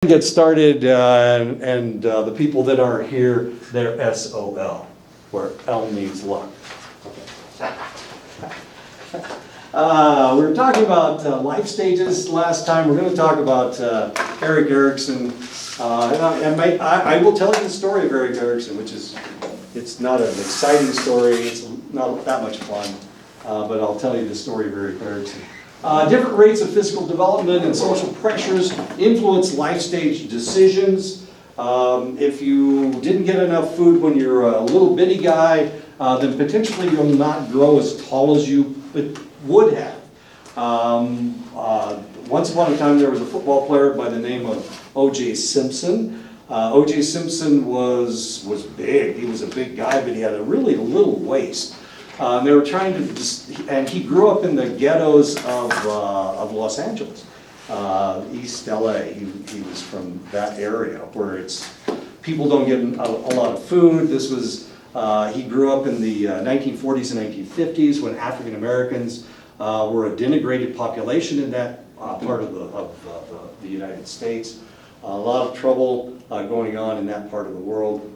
Get started, and the people that are here, they're SOL, where L means luck. We were talking about life stages last time. We're going to talk about Erik Erikson. I will tell you the story of Erik Erikson, which is, it's not an exciting story, it's not that much fun, but I'll tell you the story of Erik Erikson. Different rates of physical development and social pressures influence life stage decisions. If you didn't get enough food when you're a little bitty guy, then potentially you'll not grow as tall as you would have. Once upon a time there was a football player by the name of O.J. Simpson. O.J. Simpson was big. He was a big guy, but he had a really little waist. They were trying to, and he grew up in the ghettos of Los Angeles, East LA. He was from that area where people don't get a lot of food. This was, he grew up in the 1940s and 1950s when African Americans were a denigrated population in that part of the United States. A lot of trouble going on in that part of the world.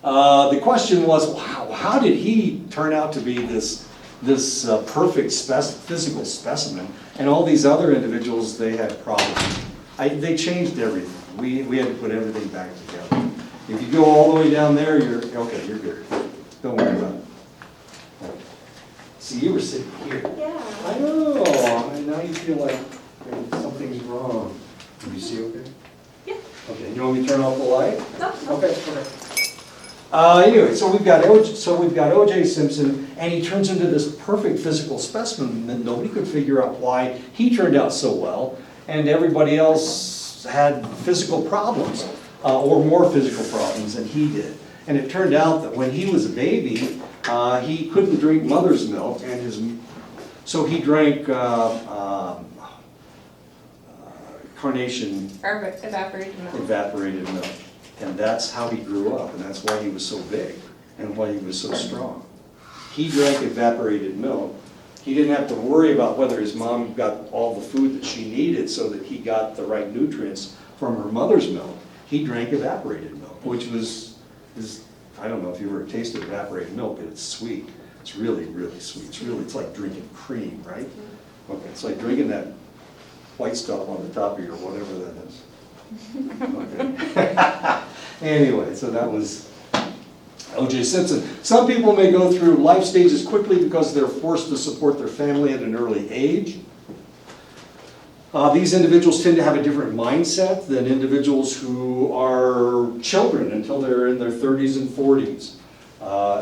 The question was, wow, how did he turn out to be this perfect physical specimen, and all these other individuals, they had problems. They changed everything. We had to put everything back together. If you go all the way down there, you're good. Don't worry about it. See, you were sitting here. Yeah. I know. And now you feel like something's wrong. Can you see okay? Yeah. Okay. You want me to turn off the light? No. Okay. Anyway, so we've got O.J. Simpson, and he turns into this perfect physical specimen that nobody could figure out why he turned out so well, and everybody else had physical problems, or more physical problems than he did. And it turned out that when he was a baby, he couldn't drink mother's milk, and so he drank carnation evaporated milk. And that's how he grew up, and that's why he was so big, and why he was so strong. He drank evaporated milk. He didn't have to worry about whether his mom got all the food that she needed so that he got the right nutrients from her mother's milk. He drank evaporated milk, which I don't know if you ever tasted evaporated milk, but it's sweet. It's really, really sweet. It's like drinking cream, right? Okay, it's like drinking that white stuff on the top of your whatever that is. Okay. Anyway, so that was O.J. Simpson. Some people may go through life stages quickly because they're forced to support their family at an early age. These individuals tend to have a different mindset than individuals who are children until they're in their 30s and 40s.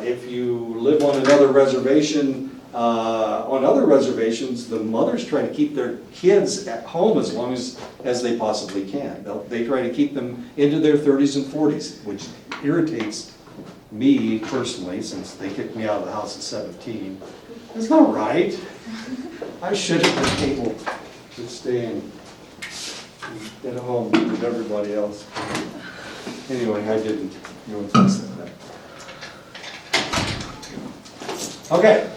If you live on another reservation, on other reservations, the mothers try to keep their kids at home as long as they possibly can. They try to keep them into their 30s and 40s, which irritates me personally, since they kicked me out of the house at 17. It's not right. I should have been able to stay and get home with everybody else. Anyway, I didn't. You want to say that? Okay.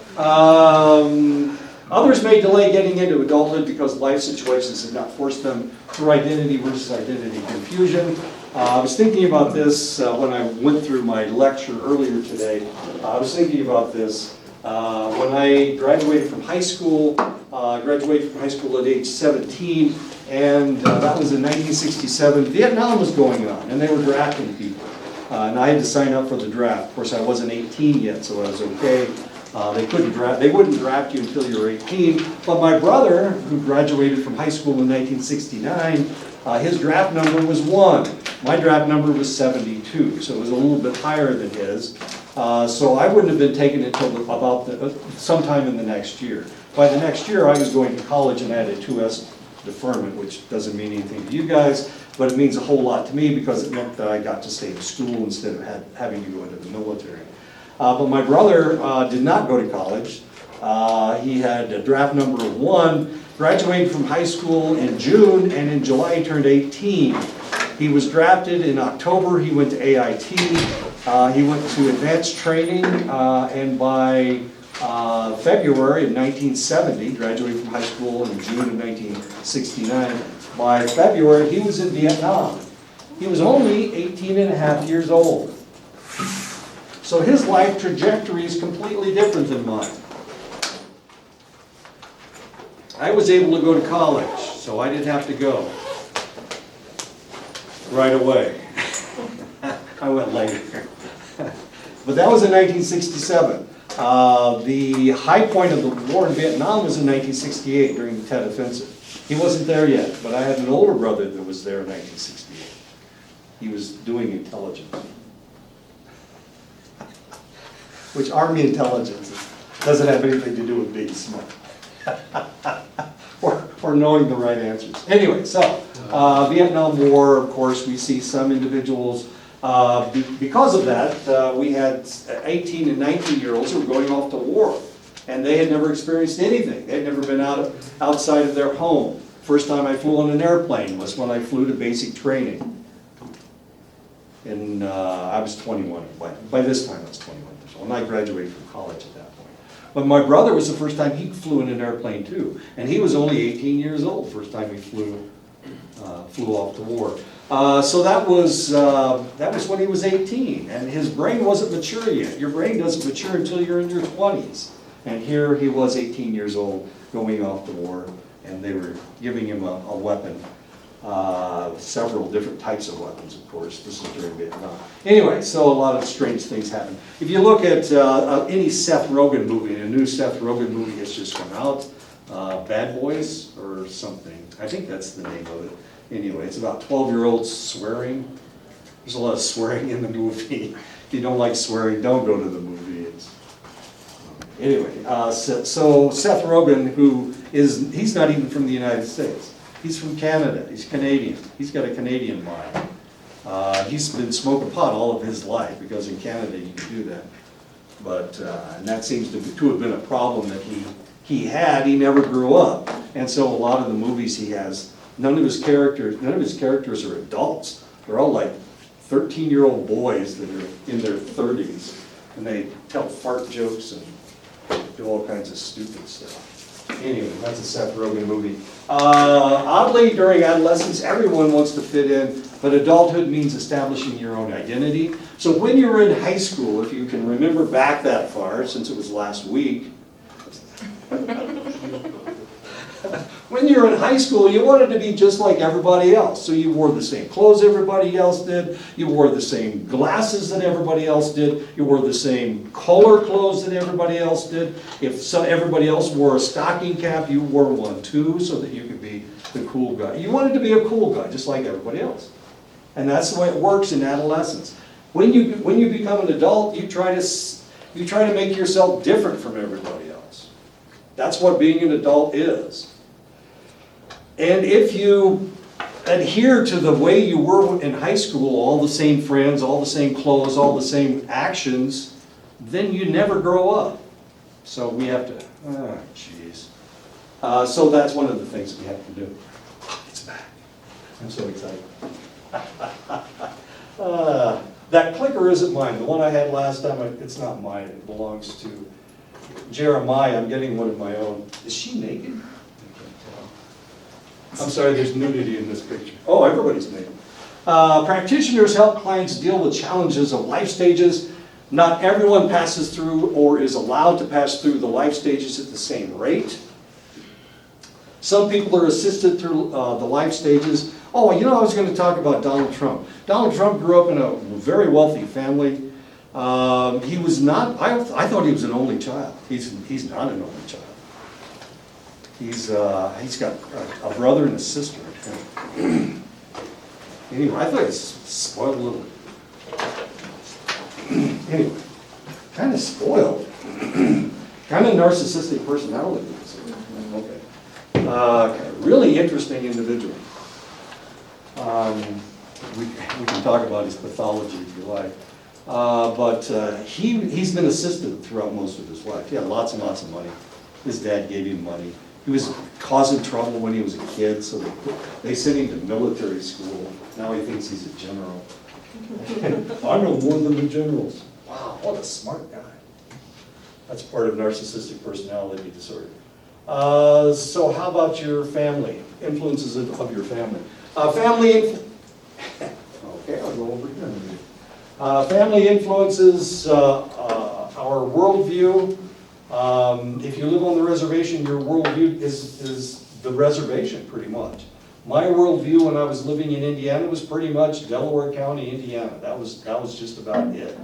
Others may delay getting into adulthood because life situations have not forced them through identity versus identity confusion. I was thinking about this when I went through my lecture earlier today. I was thinking about this when I graduated from high school. Graduated from high school at age 17, and that was in 1967. Vietnam was going on, and they were drafting people. And I had to sign up for the draft. Of course, I wasn't 18 yet, so I was okay. They wouldn't draft you until you were 18. But my brother, who graduated from high school in 1969, his draft number was 1. My draft number was 72, so it was a little bit higher than his. So I wouldn't have been taken until about sometime in the next year. By the next year, I was going to college, and I had a 2S deferment, which doesn't mean anything to you guys, but it means a whole lot to me because it meant that I got to stay in school instead of having to go into the military. But my brother did not go to college. He had a draft number of 1, graduated from high school in June, and in July he turned 18. He was drafted in October. He went to AIT. He went to advanced training, and by February of 1970, graduated from high school in June of 1969. By February, he was in Vietnam. He was only 18 and a half years old. So his life trajectory is completely different than mine. I was able to go to college, so I didn't have to go right away. I went later. But that was in 1967. The high point of the war in Vietnam was in 1968 during the Tet Offensive. He wasn't there yet, but I had an older brother that was there in 1968. He was doing intelligence. Which Army intelligence doesn't have anything to do with being smart. or knowing the right answers. Anyway, so Vietnam War, of course, we see some individuals, because of that, we had 18 and 19-year-olds who were going off to war. And they had never experienced anything. They had never been outside of their home. First time I flew on an airplane was when I flew to basic training. And I was 21. By this time I was 21 years old. And I graduated from college at that point. But my brother was the first time he flew in an airplane too. And he was only 18 years old the first time he flew off to war. So that was when he was 18. And his brain wasn't mature yet. Your brain doesn't mature until you're in your 20s. And here he was 18 years old going off to war. And they were giving him a weapon. Several different types of weapons, of course. This is during Vietnam. Anyway, so a lot of strange things happen. If you look at any Seth Rogen movie, a new Seth Rogen movie has just come out, Bad Boys or something. I think that's the name of it. Anyway, it's about 12-year-olds swearing. There's a lot of swearing in the movie. If you don't like swearing, don't go to the movie. Anyway, so Seth Rogen, he's not even from the United States. He's from Canada. He's Canadian. He's got a Canadian mind. He's been smoking pot all of his life because in Canada you can do that. But and that seems to have been a problem that he had. He never grew up, and so a lot of the movies he has, none of his characters are adults. They're all like 13-year-old boys that are in their 30s, and they tell fart jokes and do all kinds of stupid stuff. Anyway, that's a Seth Rogen movie. Oddly, during adolescence, everyone wants to fit in, but adulthood means establishing your own identity. So when you were in high school, if you can remember back that far, since it was last week, when you were in high school, you wanted to be just like everybody else. So you wore the same clothes everybody else did. You wore the same glasses that everybody else did. You wore the same color clothes that everybody else did. If everybody else wore a stocking cap, you wore one too, so that you could be the cool guy. You wanted to be a cool guy, just like everybody else. And that's the way it works in adolescence. When you become an adult, you try to make yourself different from everybody else. That's what being an adult is. And if you adhere to the way you were in high school, all the same friends, all the same clothes, all the same actions, then you never grow up. So we have to, so that's one of the things we have to do. It's back. I'm so excited. That clicker isn't mine. The one I had last time, it's not mine. It belongs to Jeremiah. I'm getting one of my own. Is she naked? I'm sorry, there's nudity in this picture. Oh, everybody's naked. Practitioners help clients deal with challenges of life stages. Not everyone passes through or is allowed to pass through the life stages at the same rate. Some people are assisted through the life stages. Oh, I was going to talk about Donald Trump. Donald Trump grew up in a very wealthy family. He was not, I thought he was an only child. He's not an only child. He's got a brother and a sister. Anyway, I thought he was spoiled a little. Anyway, kind of spoiled. Kind of narcissistic personality. Okay. Really interesting individual. We can talk about his pathology if you like. But he's been assisted throughout most of his life. He had lots and lots of money. His dad gave him money. He was causing trouble when he was a kid, so they sent him to military school. Now he thinks he's a general. I know more than the generals. Wow, what a smart guy. That's part of narcissistic personality disorder. So how about your family? Influences of your family. Okay, I'll go over here. Family influences our worldview. If you live on the reservation, your worldview is the reservation, pretty much. My worldview when I was living in Indiana was pretty much Delaware County, Indiana. That was just about it.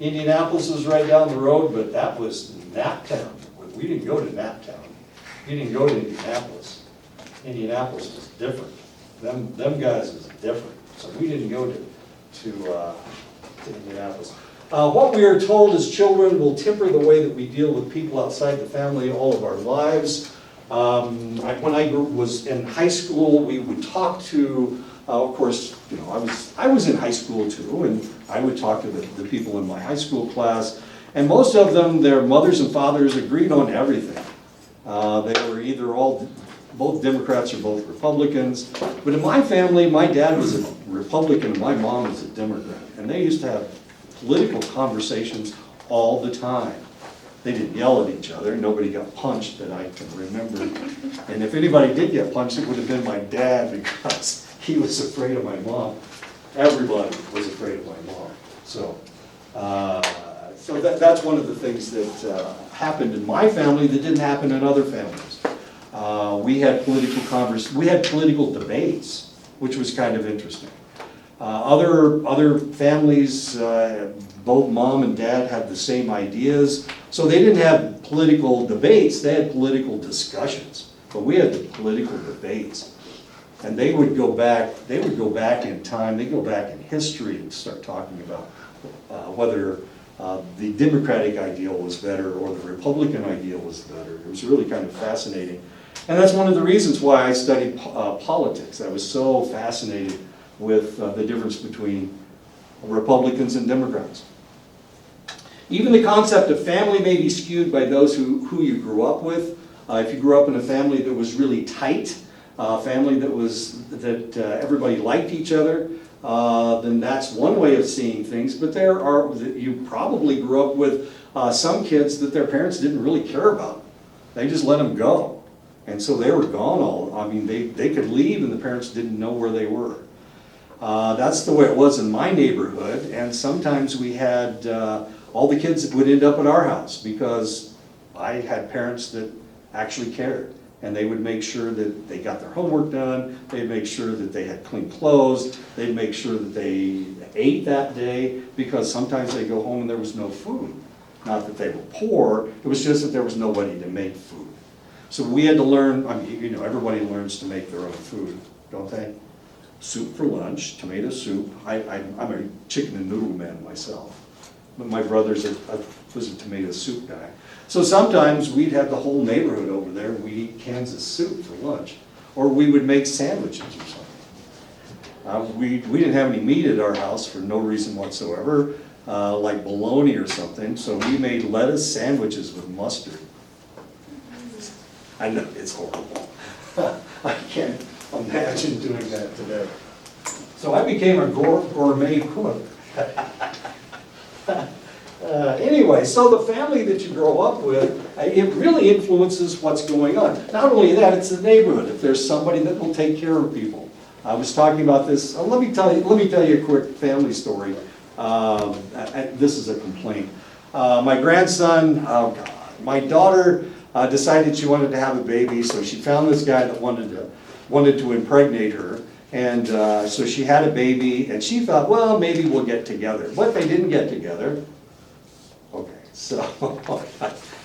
Indianapolis was right down the road, but that was Naptown. We didn't go to Naptown. We didn't go to Indianapolis. Indianapolis was different. Them guys was different. So we didn't go to Indianapolis. What we are told as children will temper the way that we deal with people outside the family all of our lives. When I was in high school, we would talk to, of course, you know, I was in high school too, and I would talk to the people in my high school class, and most of them, their mothers and fathers agreed on everything. They were either both Democrats or both Republicans. But in my family, my dad was a Republican and my mom was a Democrat. And they used to have political conversations all the time. They didn't yell at each other. Nobody got punched that I can remember. And if anybody did get punched, it would have been my dad because he was afraid of my mom. Everybody was afraid of my mom. So that's one of the things that happened in my family that didn't happen in other families. We had political debates, which was kind of interesting. Other families, both mom and dad had the same ideas, so they didn't have political debates, they had political discussions. But we had the political debates. And they would go back in time, they go back in history and start talking about whether the Democratic ideal was better or the Republican ideal was better. It was really kind of fascinating. And that's one of the reasons why I studied politics. I was so fascinated with the difference between Republicans and Democrats. Even the concept of family may be skewed by those who you grew up with. If you grew up in a family that was really tight, a family that everybody liked each other, then that's one way of seeing things. But you probably grew up with some kids that their parents didn't really care about. They just let them go. And so they were gone they could leave and the parents didn't know where they were. That's the way it was in my neighborhood, and sometimes we had, all the kids would end up at our house because I had parents that actually cared. And they would make sure that they got their homework done, they'd make sure that they had clean clothes, they'd make sure that they ate that day, because sometimes they go home and there was no food. Not that they were poor, it was just that there was nobody to make food. So we had to learn, everybody learns to make their own food, don't they? Soup for lunch, tomato soup. I'm a chicken and noodle man myself. But my brother's was a tomato soup guy. So sometimes we'd have the whole neighborhood over there, and we'd eat Kansas soup for lunch. Or we would make sandwiches or something. We didn't have any meat at our house for no reason whatsoever, like bologna or something, so we made lettuce sandwiches with mustard. I know, it's horrible. I can't imagine doing that today. So I became a gourmet cook. Anyway, so the family that you grow up with, it really influences what's going on. Not only that, it's the neighborhood. If there's somebody that will take care of people. I was talking about this. Let me tell you a quick family story. This is a complaint. My grandson, my daughter decided she wanted to have a baby, so she found this guy that wanted to impregnate her. And so she had a baby, and she thought, well, maybe we'll get together. But they didn't get together. Okay, so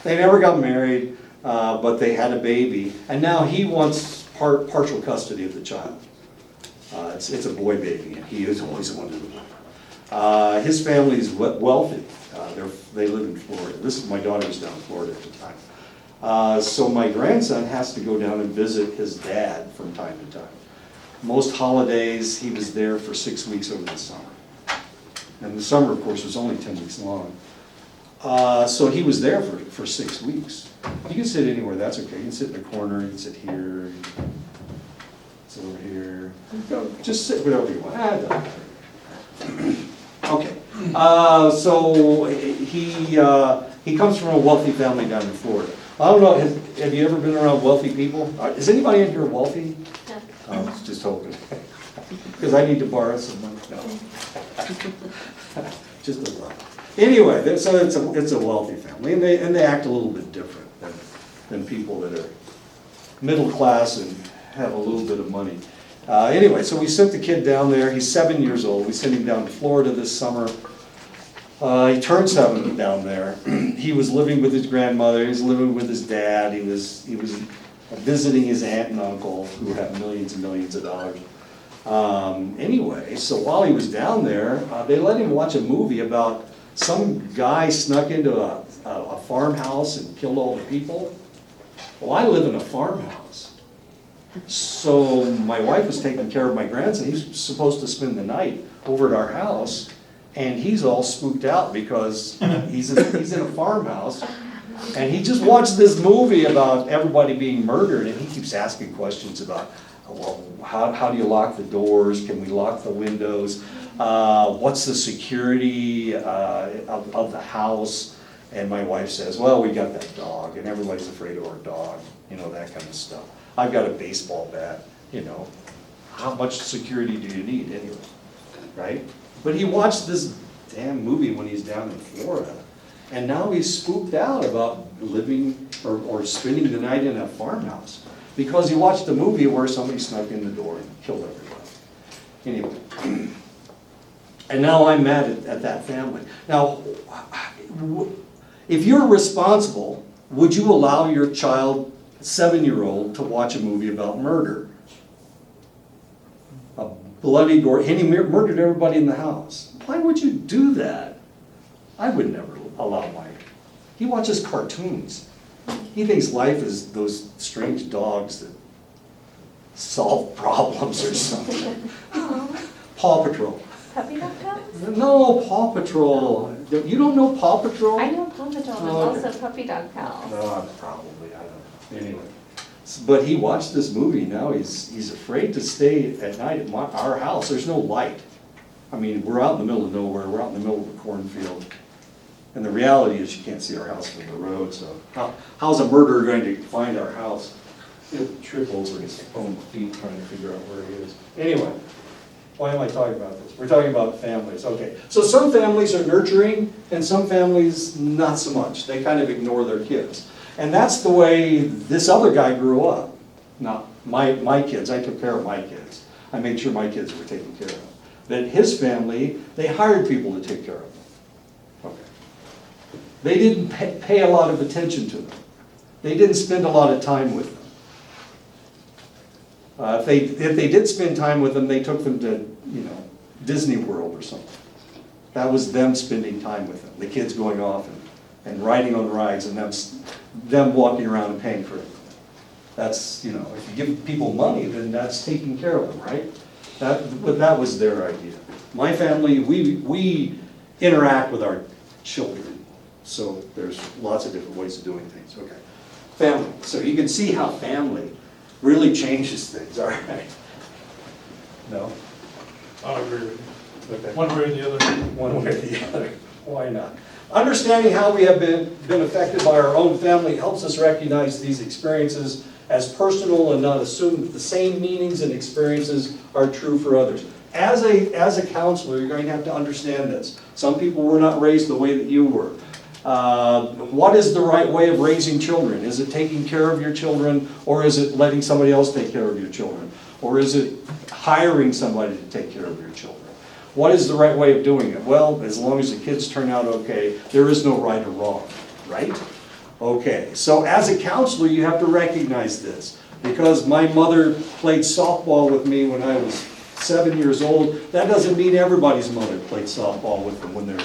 they never got married, but they had a baby. And now he wants partial custody of the child. It's a boy baby, and he has always wanted a boy. His family is wealthy. They live in Florida. My daughter was down in Florida at the time. So my grandson has to go down and visit his dad from time to time. Most holidays, he was there for 6 weeks over the summer. And the summer, of course, was only 10 weeks long. So he was there for 6 weeks. You can sit anywhere, that's okay. You can sit in the corner, you can sit here, you can sit over here. Just sit whatever you want. Okay. So he He comes from a wealthy family down in Florida. I don't know, have you ever been around wealthy people? Is anybody in here wealthy? No. I was just hoping. Because I need to borrow some money. No. Just a lot. Anyway, so it's a wealthy family, and they act a little bit different than people that are middle class and have a little bit of money. Anyway, so we sent the kid down there. He's 7 years old. We sent him down to Florida this summer. He turned 7 down there. He was living with his grandmother. He was living with his dad. He was visiting his aunt and uncle who have millions and millions of dollars. Anyway, so while he was down there, they let him watch a movie about some guy snuck into a farmhouse and killed all the people. Well, I live in a farmhouse. So my wife was taking care of my grandson. He's supposed to spend the night over at our house, and he's all spooked out because he's in a farmhouse, and he just watched this movie about everybody being murdered, and he keeps asking questions about, well, how do you lock the doors? Can we lock the windows? What's the security of the house? And my wife says, well, we got that dog, and everybody's afraid of our dog, you know, that kind of stuff. I've got a baseball bat, you know. How much security do you need anyway, right? But he watched this damn movie when he's down in Florida, and now he's spooked out about living or spending the night in a farmhouse because he watched a movie where somebody snuck in the door and killed everybody. Anyway, and now I'm mad at that family. Now, if you're responsible, would you allow your child, 7-year-old, to watch a movie about murder? A bloody gore, and he murdered everybody in the house. Why would you do that? I would never allow mine. He watches cartoons. He thinks life is those strange dogs that solve problems or something. Paw Patrol. Puppy dog pals? No, Paw Patrol. You don't know Paw Patrol? I know Paw Patrol, but also puppy dog pals. No, probably, I don't know. Anyway. But he watched this movie, now he's afraid to stay at night at our house. There's no light. I mean, we're out in the middle of nowhere, we're out in the middle of a cornfield. And the reality is you can't see our house from the road, so how's a murderer going to find our house? He'll trip over his own feet trying to figure out where he is. Anyway, why am I talking about this? We're talking about families, okay. So some families are nurturing and some families not so much. They kind of ignore their kids. And that's the way this other guy grew up. Not my kids, I took care of my kids. I made sure my kids were taken care of. But his family, they hired people to take care of them. Okay. They didn't pay a lot of attention to them. They didn't spend a lot of time with them. If they did spend time with them, they took them to, you know, Disney World or something. That was them spending time with them. The kids going off and riding on rides and them walking around and paying for it. That's, you know, if you give people money, then that's taking care of them, right? But that was their idea. My family, we interact with our children. So there's lots of different ways of doing things. Okay. Family. So you can see how family really changes things, all right? No? I agree with you. Okay. One way or the other. One way or the other. Why not? Understanding how we have been affected by our own family helps us recognize these experiences as personal and not assume that the same meanings and experiences are true for others. As a counselor, you're going to have to understand this. Some people were not raised the way that you were. What is the right way of raising children? Is it taking care of your children, or is it letting somebody else take care of your children? Or is it hiring somebody to take care of your children? What is the right way of doing it? Well, as long as the kids turn out okay, there is no right or wrong, right? Okay, so as a counselor, you have to recognize this. Because my mother played softball with me when I was 7 years old, that doesn't mean everybody's mother played softball with them when they were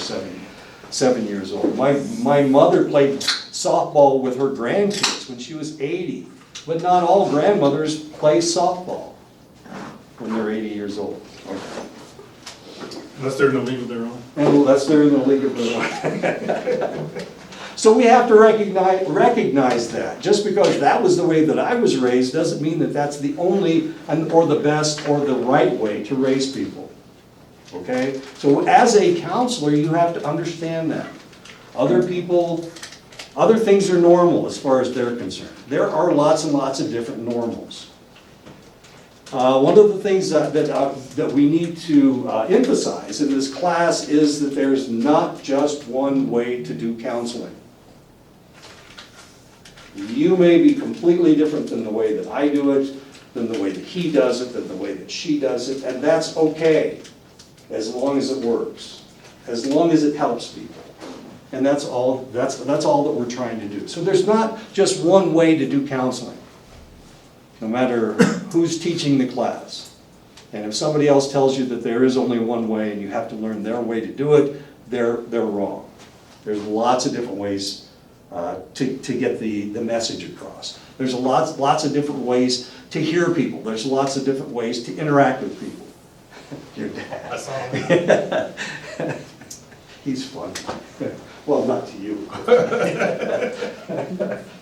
7 years old. My mother played softball with her grandkids when she was 80. But not all grandmothers play softball when they're 80 years old. Okay. Unless they're in a league of their own. Unless they're in the league of their own. So we have to recognize that. Just because that was the way that I was raised doesn't mean that that's the only or the best or the right way to raise people. Okay? So as a counselor, you have to understand that. Other people Other things are normal as far as they're concerned. There are lots and lots of different normals. One of the things that we need to emphasize in this class is that there's not just one way to do counseling. You may be completely different than the way that I do it, than the way that he does it, than the way that she does it, and that's okay, as long as it works, as long as it helps people. And that's all that we're trying to do. So there's not just one way to do counseling, no matter who's teaching the class. And if somebody else tells you that there is only one way and you have to learn their way to do it, they're wrong. There's lots of different ways to get the message across. There's lots of different ways to hear people. There's lots of different ways to interact with people. Your dad. I saw him. He's fun. Well, not to you.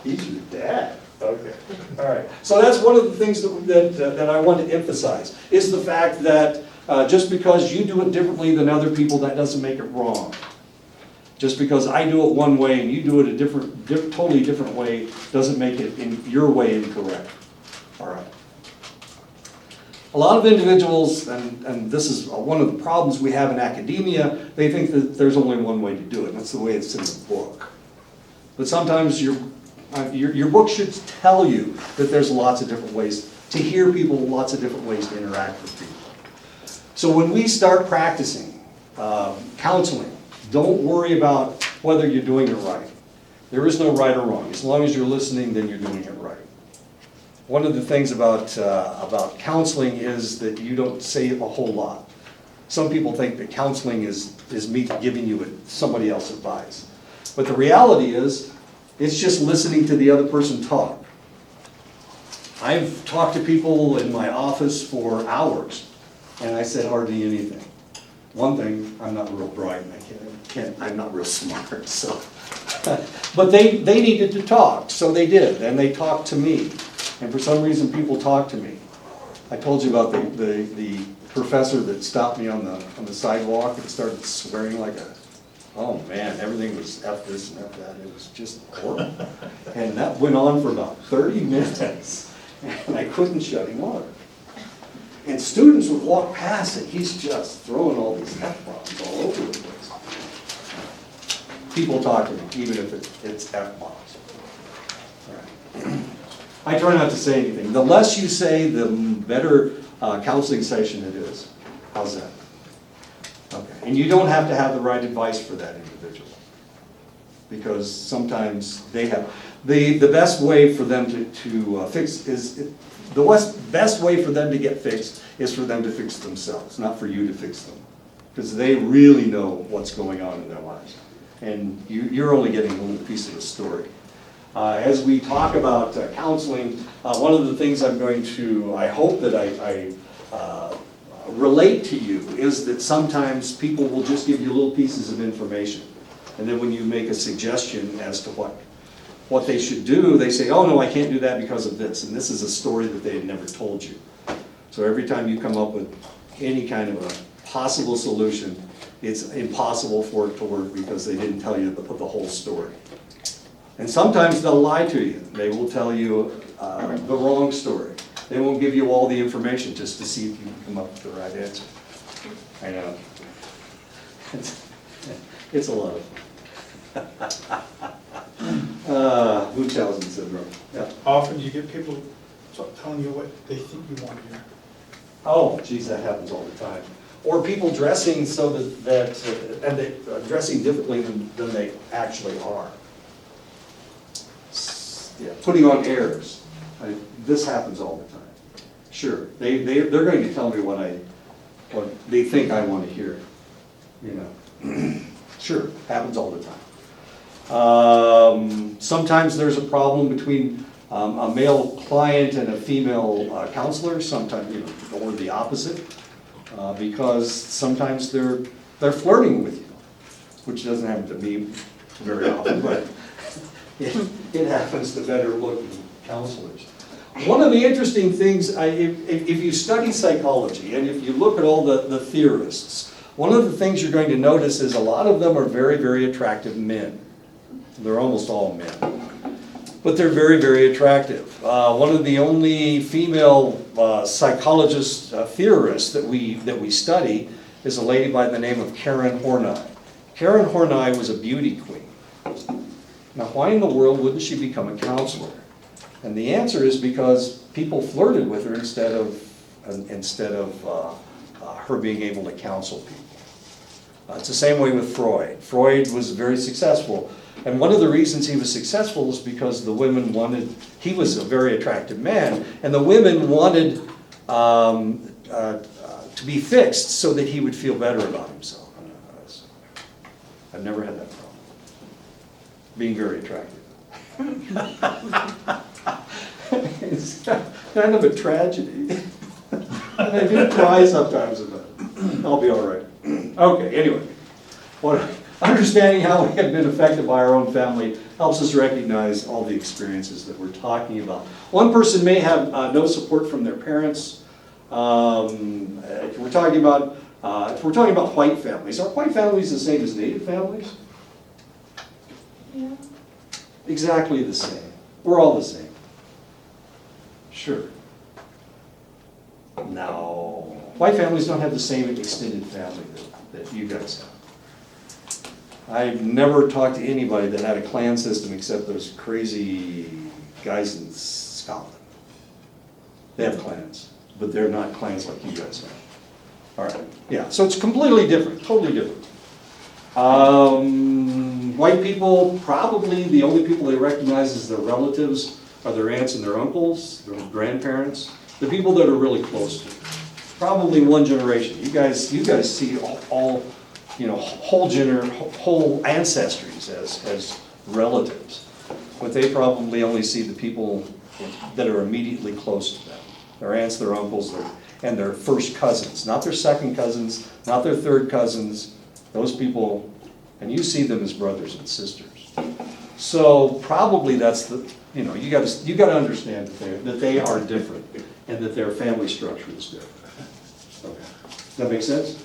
He's your dad. Okay. All right. So that's one of the things that I want to emphasize, is the fact that just because you do it differently than other people, that doesn't make it wrong. Just because I do it one way and you do it a totally different way doesn't make it in your way incorrect. All right. A lot of individuals, and this is one of the problems we have in academia, they think that there's only one way to do it, and that's the way it's in the book. But sometimes your book should tell you that there's lots of different ways to hear people, lots of different ways to interact with people. So when we start practicing counseling, don't worry about whether you're doing it right. There is no right or wrong. As long as you're listening, then you're doing it right. One of the things about counseling is that you don't say a whole lot. Some people think that counseling is me giving you somebody else's advice. But the reality is, it's just listening to the other person talk. I've talked to people in my office for hours, and I said hardly anything. One thing, I'm not real bright, and I'm not real smart, so. But they needed to talk, so they did, and they talked to me. And for some reason, people talk to me. I told you about the professor that stopped me on the sidewalk and started swearing like oh man, everything was F this and F that. It was just horrible. And that went on for about 30 minutes, and I couldn't shut him up. And students would walk past and he's just throwing all these F-bombs all over the place. People talk to me, even if it's F-bombs. All right. I try not to say anything. The less you say, the better counseling session it is. How's that? Okay. And you don't have to have the right advice for that individual, because sometimes they have the best way for them to fix is the best way for them to get fixed is for them to fix themselves, not for you to fix them, because they really know what's going on in their lives, and you're only getting a little piece of the story. As we talk about counseling, one of the things I hope that I relate to you is that sometimes people will just give you little pieces of information. And then when you make a suggestion as to what they should do, they say, oh no, I can't do that because of this. And this is a story that they had never told you. So every time you come up with any kind of a possible solution, it's impossible for it to work because they didn't tell you the whole story. And sometimes they'll lie to you. They will tell you the wrong story. They won't give you all the information just to see if you can come up with the right answer. I know. It's a lot of fun. Munchausen syndrome. Yeah. Often you get people telling you what they think you want to hear. Oh, geez, that happens all the time. Or people dressing so and they dressing differently than they actually are. Yeah, putting on airs. This happens all the time. Sure, they're going to tell me what they think I want to hear. You know, sure, happens all the time. Sometimes there's a problem between a male client and a female counselor. Sometimes, or the opposite, because sometimes they're flirting with you, which doesn't happen to me very often, but it happens to better looking counselors. One of the interesting things, if you study psychology and if you look at all the theorists, one of the things you're going to notice is a lot of them are very, very attractive men. They're almost all men. But they're very, very attractive. One of the only female psychologist theorists that we study is a lady by the name of Karen Horney. Karen Horney was a beauty queen. Now, why in the world wouldn't she become a counselor? And the answer is because people flirted with her instead of her being able to counsel people. It's the same way with Freud. Freud was very successful. And one of the reasons he was successful is because the women wanted, he was a very attractive man, and the women wanted to be fixed so that he would feel better about himself. I've never had that problem. Being very attractive. It's kind of a tragedy. I do cry sometimes about it. I'll be all right. Okay, anyway. Understanding how we have been affected by our own family helps us recognize all the experiences that we're talking about. One person may have no support from their parents. If we're talking about white families, are white families the same as Native families? Yeah. Exactly the same. We're all the same. Sure. No. White families don't have the same extended family that you guys have. I've never talked to anybody that had a clan system except those crazy guys in Scotland. They have clans, but they're not clans like you guys have. All right, yeah, so it's completely different, totally different. White people, probably the only people they recognize as their relatives are their aunts and their uncles, their grandparents, the people that are really close to them. Probably one generation. You guys see all you know, whole ancestries as relatives, but they probably only see the people that are immediately close to them. Their aunts, their uncles, and their first cousins, not their second cousins, not their third cousins. Those people, and you see them as brothers and sisters. So probably that's the, you know, you got to understand that they are different and that their family structure is different. Okay, that make sense?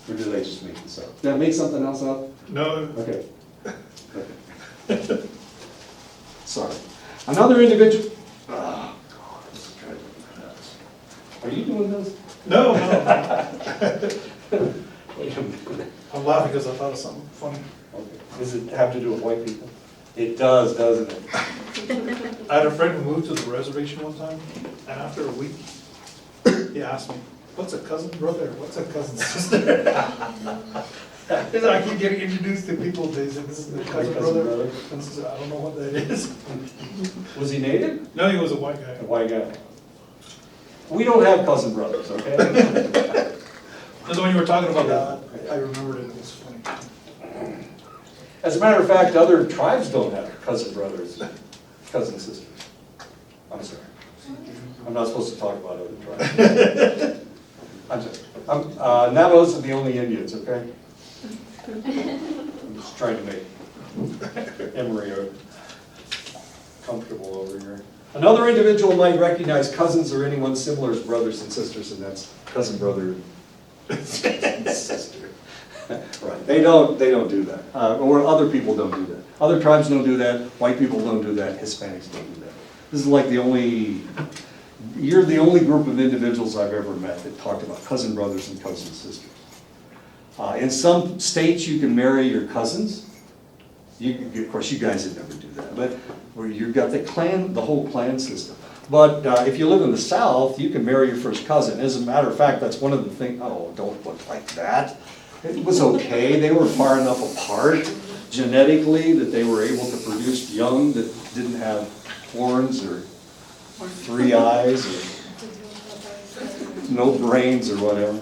Or did I just make this up? Did I make something else up? No. Okay. Okay. Sorry. Another individual. Oh, God, this is driving me nuts. Are you doing this? No. Wait a minute. I'm laughing because I thought of something funny. Okay. Does it have to do with white people? It does, doesn't it? I had a friend who moved to the reservation one time, and after a week, he asked me, "What's a cousin brother? What's a cousin sister?" Because I keep getting introduced to people, they say, "This is the cousin brother." And I said, "I don't know what that is." Was he native? No, he was a white guy. A white guy. We don't have cousin brothers, okay? Because when you were talking about that, I remembered it, it was funny. As a matter of fact, other tribes don't have cousin brothers, cousin sisters. I'm sorry. I'm not supposed to talk about other tribes. I'm sorry. Navajos are the only Indians, okay? I'm just trying to make Emory comfortable over here. Another individual might recognize cousins or anyone similar as brothers and sisters, and that's cousin, brother, sister. Right, they don't do that, or other people don't do that. Other tribes don't do that, white people don't do that, Hispanics don't do that. This is like you're the only group of individuals I've ever met that talked about cousin brothers and cousin sisters. In some states you can marry your cousins. Of course, you guys would never do that, but where you've got the whole clan system. But if you live in the South, you can marry your first cousin. As a matter of fact, that's one of the things, oh, don't look like that. It was okay, they were far enough apart genetically that they were able to produce young that didn't have horns or 3 eyes or no brains or whatever.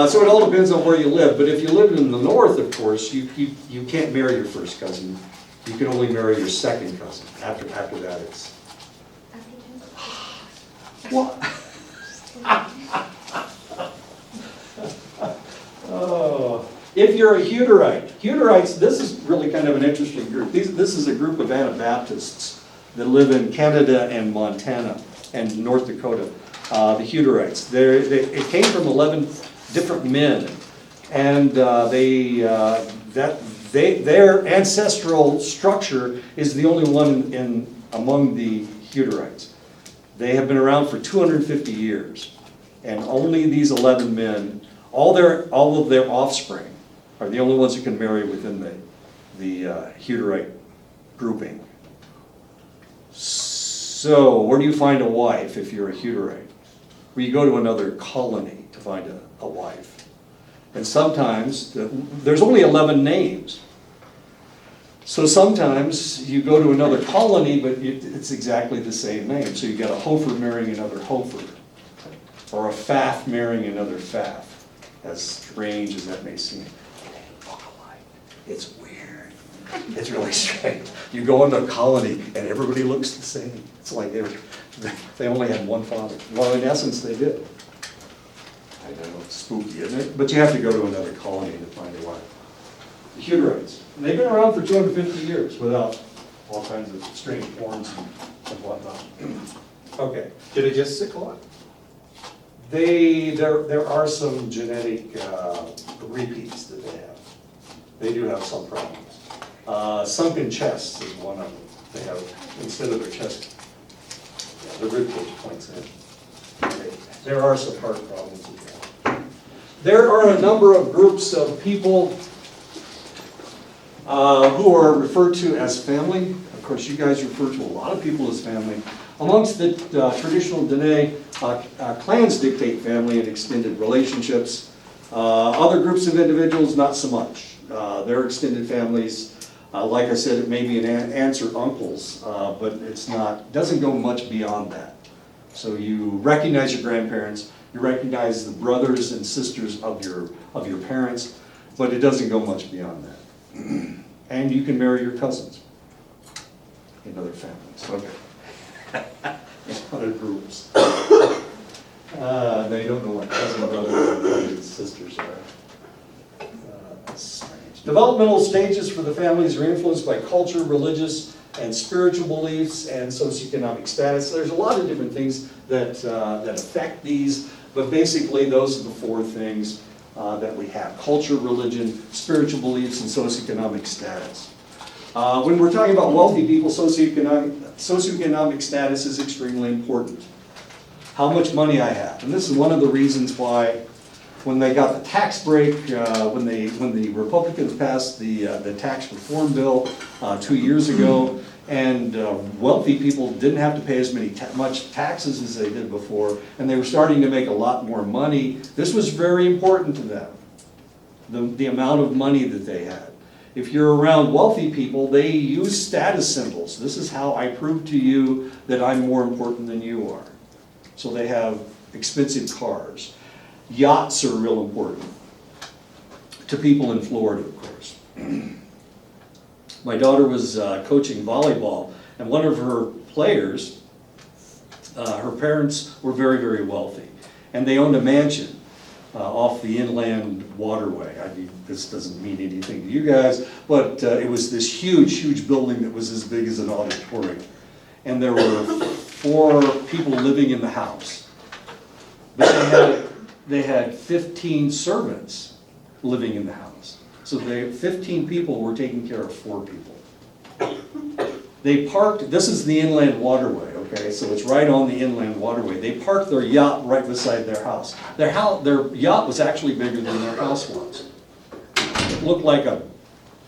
So it all depends on where you live, but if you live in the North, of course, you can't marry your first cousin. You can only marry your second cousin. After that, it's... What? Oh. If you're a Heterites, this is really kind of an interesting group. This is a group of Anabaptists that live in Canada and Montana and North Dakota. The Heterites. It came from 11 different men, and Their ancestral structure is the only one among the Heterites. They have been around for 250 years, and only these 11 men, all of their offspring, are the only ones who can marry within the Heterite grouping. So, where do you find a wife if you're a Heterite? Well, you go to another colony to find a wife. And sometimes, there's only 11 names. So sometimes you go to another colony, but it's exactly the same name. So you got a Hofer marrying another Hofer, or a Pfaff marrying another Pfaff, as strange as that may seem. They look alike. It's weird. It's really strange. You go into a colony and everybody looks the same. It's like they only had one father. Well, in essence, they did. I know, it's spooky, isn't it? But you have to go to another colony to find a wife. The Heterites. And they've been around for 250 years without all kinds of strange forms and whatnot. Okay. Did it get sick a lot? There are some genetic repeats that they have. They do have some problems. Sunken chests is one of them. They have, instead of their chest, the rib cage points in. There are some heart problems as well. There are a number of groups of people who are referred to as family. Of course, you guys refer to a lot of people as family. Amongst the traditional Dene, clans dictate family and extended relationships. Other groups of individuals, not so much. Their extended families, like I said, it may be an aunts or uncles, but doesn't go much beyond that. So you recognize your grandparents, you recognize the brothers and sisters of your parents, but it doesn't go much beyond that. And you can marry your cousins in other families. Okay. In other groups. They don't know what cousin, brothers, and sisters are. That's strange. Developmental stages for the families are influenced by culture, religious, and spiritual beliefs, and socioeconomic status. There's a lot of different things that affect these, but basically those are the four things that we have: culture, religion, spiritual beliefs, and socioeconomic status. When we're talking about wealthy people, socioeconomic status is extremely important. How much money I have. And this is one of the reasons why when they got the tax break, when the Republicans passed the tax reform bill 2 years ago, and wealthy people didn't have to pay as much taxes as they did before, and they were starting to make a lot more money. This was very important to them, the amount of money that they had. If you're around wealthy people, they use status symbols. This is how I prove to you that I'm more important than you are. So they have expensive cars. Yachts are real important to people in Florida, of course. My daughter was coaching volleyball, and one of her players, her parents were very, very wealthy, and they owned a mansion off the inland waterway. I mean, this doesn't mean anything to you guys, but it was this huge, huge building that was as big as an auditorium, and there were 4 people living in the house. But they had 15 servants living in the house. So 15 people were taking care of 4 people. They parked, this is the inland waterway, okay, so it's right on the inland waterway. They parked their yacht right beside their house. Their yacht was actually bigger than their house was. It looked like a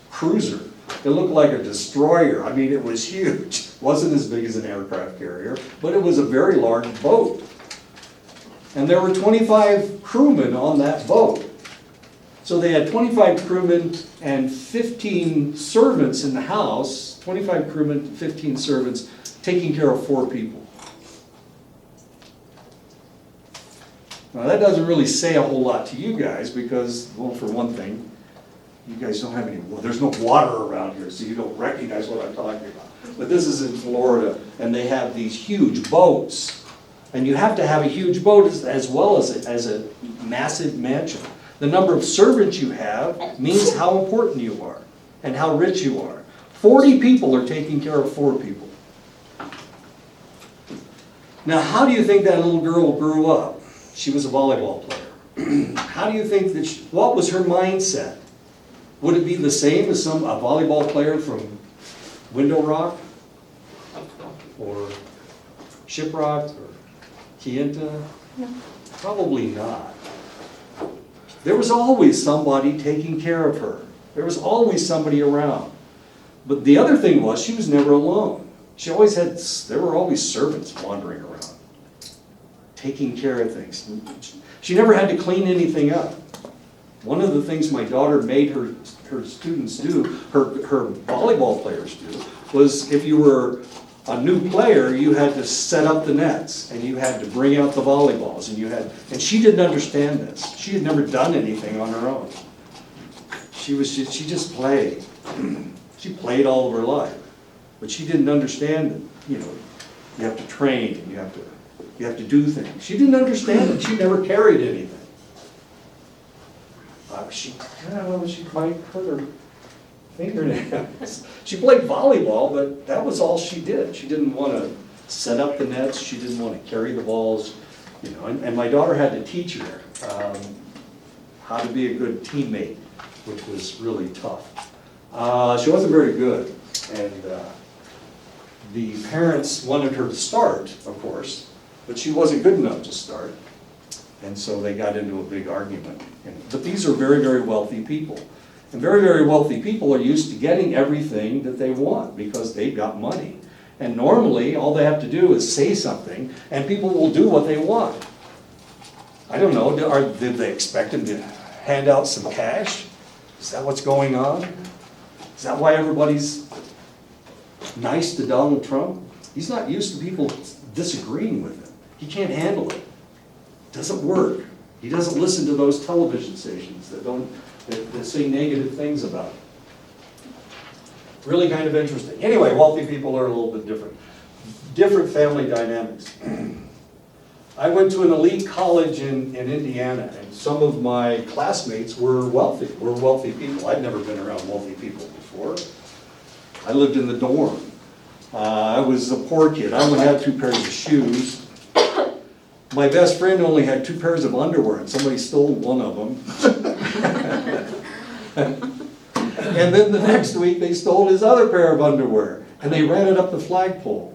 cruiser. It looked like a destroyer. I mean, it was huge. It wasn't as big as an aircraft carrier, but it was a very large boat. And there were 25 crewmen on that boat. So they had 25 crewmen and 15 servants in the house, 25 crewmen, 15 servants, taking care of 4 people. Now that doesn't really say a whole lot to you guys because, well, for one thing, you guys don't have any, there's no water around here, so you don't recognize what I'm talking about. But this is in Florida, and they have these huge boats. And you have to have a huge boat as well as a massive mansion. The number of servants you have means how important you are and how rich you are. 40 people are taking care of 4 people. Now, how do you think that little girl grew up? She was a volleyball player. How do you think that what was her mindset? Would it be the same as a volleyball player from Window Rock? Or Shiprock, or Kienta? No. Probably not. There was always somebody taking care of her. There was always somebody around. But the other thing was, she was never alone. She always had, there were always servants wandering around, taking care of things. She never had to clean anything up. One of the things my daughter made her students do, her volleyball players do, was if you were a new player, you had to set up the nets, and you had to bring out the volleyballs, and she didn't understand this. She had never done anything on her own. She just played. She played all of her life, but she didn't understand that, you have to train, and you have to do things. She didn't understand it. She never carried anything. She might hurt her fingernails. She played volleyball, but that was all she did. She didn't want to set up the nets. She didn't want to carry the balls, And my daughter had to teach her how to be a good teammate, which was really tough. She wasn't very good, and the parents wanted her to start, of course, but she wasn't good enough to start, and so they got into a big argument. But these are very, very wealthy people, and very, very wealthy people are used to getting everything that they want because they've got money. And normally, all they have to do is say something, and people will do what they want. I don't know, did they expect him to hand out some cash? Is that what's going on? Is that why everybody's nice to Donald Trump? He's not used to people disagreeing with him. He can't handle it. It doesn't work. He doesn't listen to those television stations that say negative things about him. Really kind of interesting. Anyway, wealthy people are a little bit different. Different family dynamics. I went to an elite college in Indiana, and some of my classmates were wealthy people. I'd never been around wealthy people before. I lived in the dorm. I was a poor kid. I only had 2 pairs of shoes. My best friend only had 2 pairs of underwear, and somebody stole one of them. And then the next week, they stole his other pair of underwear, and they ran it up the flagpole.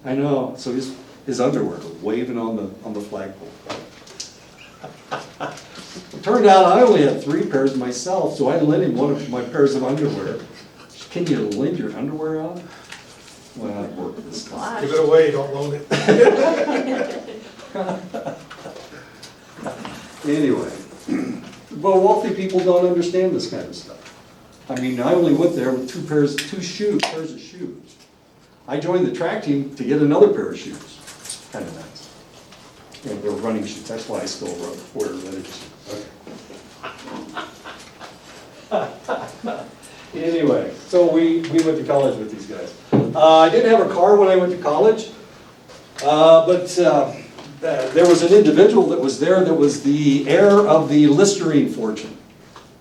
I know, so his underwear waving on the flagpole. It turned out I only had 3 pairs myself, so I lent him one of my pairs of underwear. Can you lend your underwear out? Well, I work this time. Give it away, don't loan it. Anyway, but wealthy people don't understand this kind of stuff. I mean, I only went there with 2 pairs of shoes. I joined the track team to get another pair of shoes. Kind of nice. And they're running shoes. That's why I still wear leather shoes. Okay. Anyway, so we went to college with these guys. I didn't have a car when I went to college, but there was an individual that was there that was the heir of the Listerine fortune.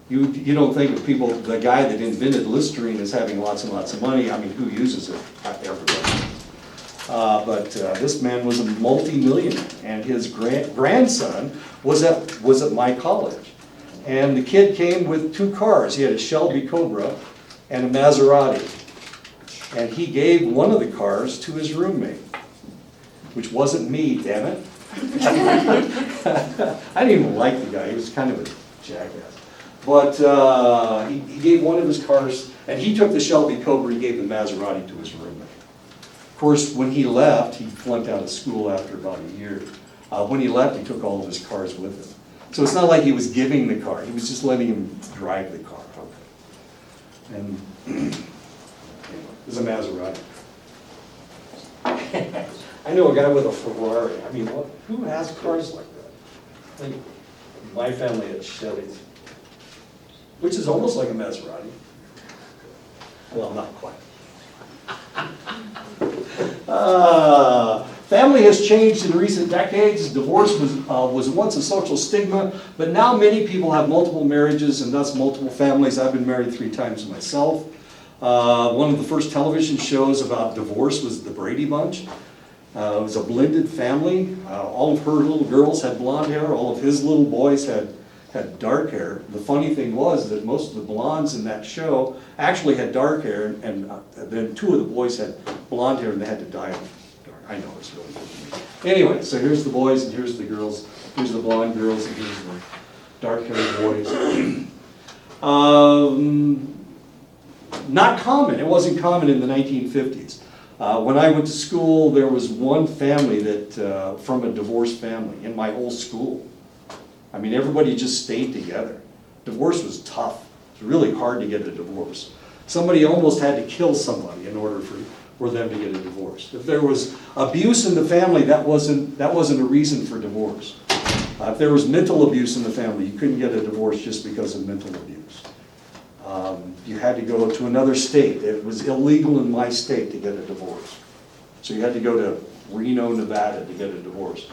You don't think of the guy that invented Listerine as having lots and lots of money. I mean, who uses it? Everybody. But this man was a multi-millionaire, and his grandson was at my college. And the kid came with 2 cars. He had a Shelby Cobra and a Maserati. And he gave one of the cars to his roommate, which wasn't me, damn it. I didn't even like the guy. He was kind of a jackass. But he gave one of his cars, and he took the Shelby Cobra, he gave the Maserati to his roommate. Of course, when he left, he flunked out of school after about a year. When he left, he took all of his cars with him. So it's not like he was giving the car, he was just letting him drive the car. And anyway, it was a Maserati. I know a guy with a Ferrari. I mean, who has cars like that? I think my family had Chevys, which is almost like a Maserati. Well, not quite. Family has changed in recent decades. Divorce was once a social stigma, but now many people have multiple marriages and thus multiple families. I've been married 3 times myself. One of the first television shows about divorce was The Brady Bunch. It was a blended family. All of her little girls had blonde hair. All of his little boys had had dark hair. The funny thing was that most of the blondes in that show actually had dark hair, and then two of the boys had blonde hair and they had to dye them dark. I know, it's really good. Anyway, so here's the boys and here's the girls. Here's the blonde girls and here's the dark-haired boys. Not common, it wasn't common in the 1950s. When I went to school, there was one family that, from a divorced family in my whole school. I mean, everybody just stayed together. Divorce was tough. It was really hard to get a divorce. Somebody almost had to kill somebody in order for them to get a divorce. If there was abuse in the family, that wasn't a reason for divorce. If there was mental abuse in the family, you couldn't get a divorce just because of mental abuse. You had to go to another state. It was illegal in my state to get a divorce. So you had to go to Reno, Nevada to get a divorce.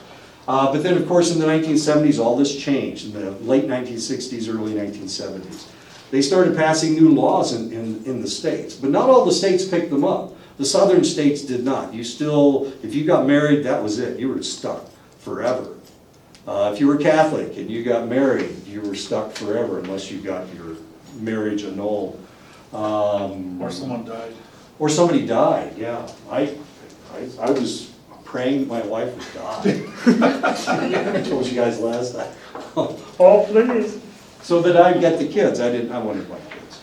But then, of course, in the 1970s, all this changed. In the late 1960s, early 1970s. They started passing new laws in the states. But not all the states picked them up. The southern states did not. You still, if you got married, that was it. You were stuck forever. If you were Catholic and you got married, you were stuck forever unless you got your marriage annulled. Or someone died. Or somebody died, yeah. I was praying my wife would die. I told you guys last time. Oh, please. So that I'd get the kids. I wanted my kids.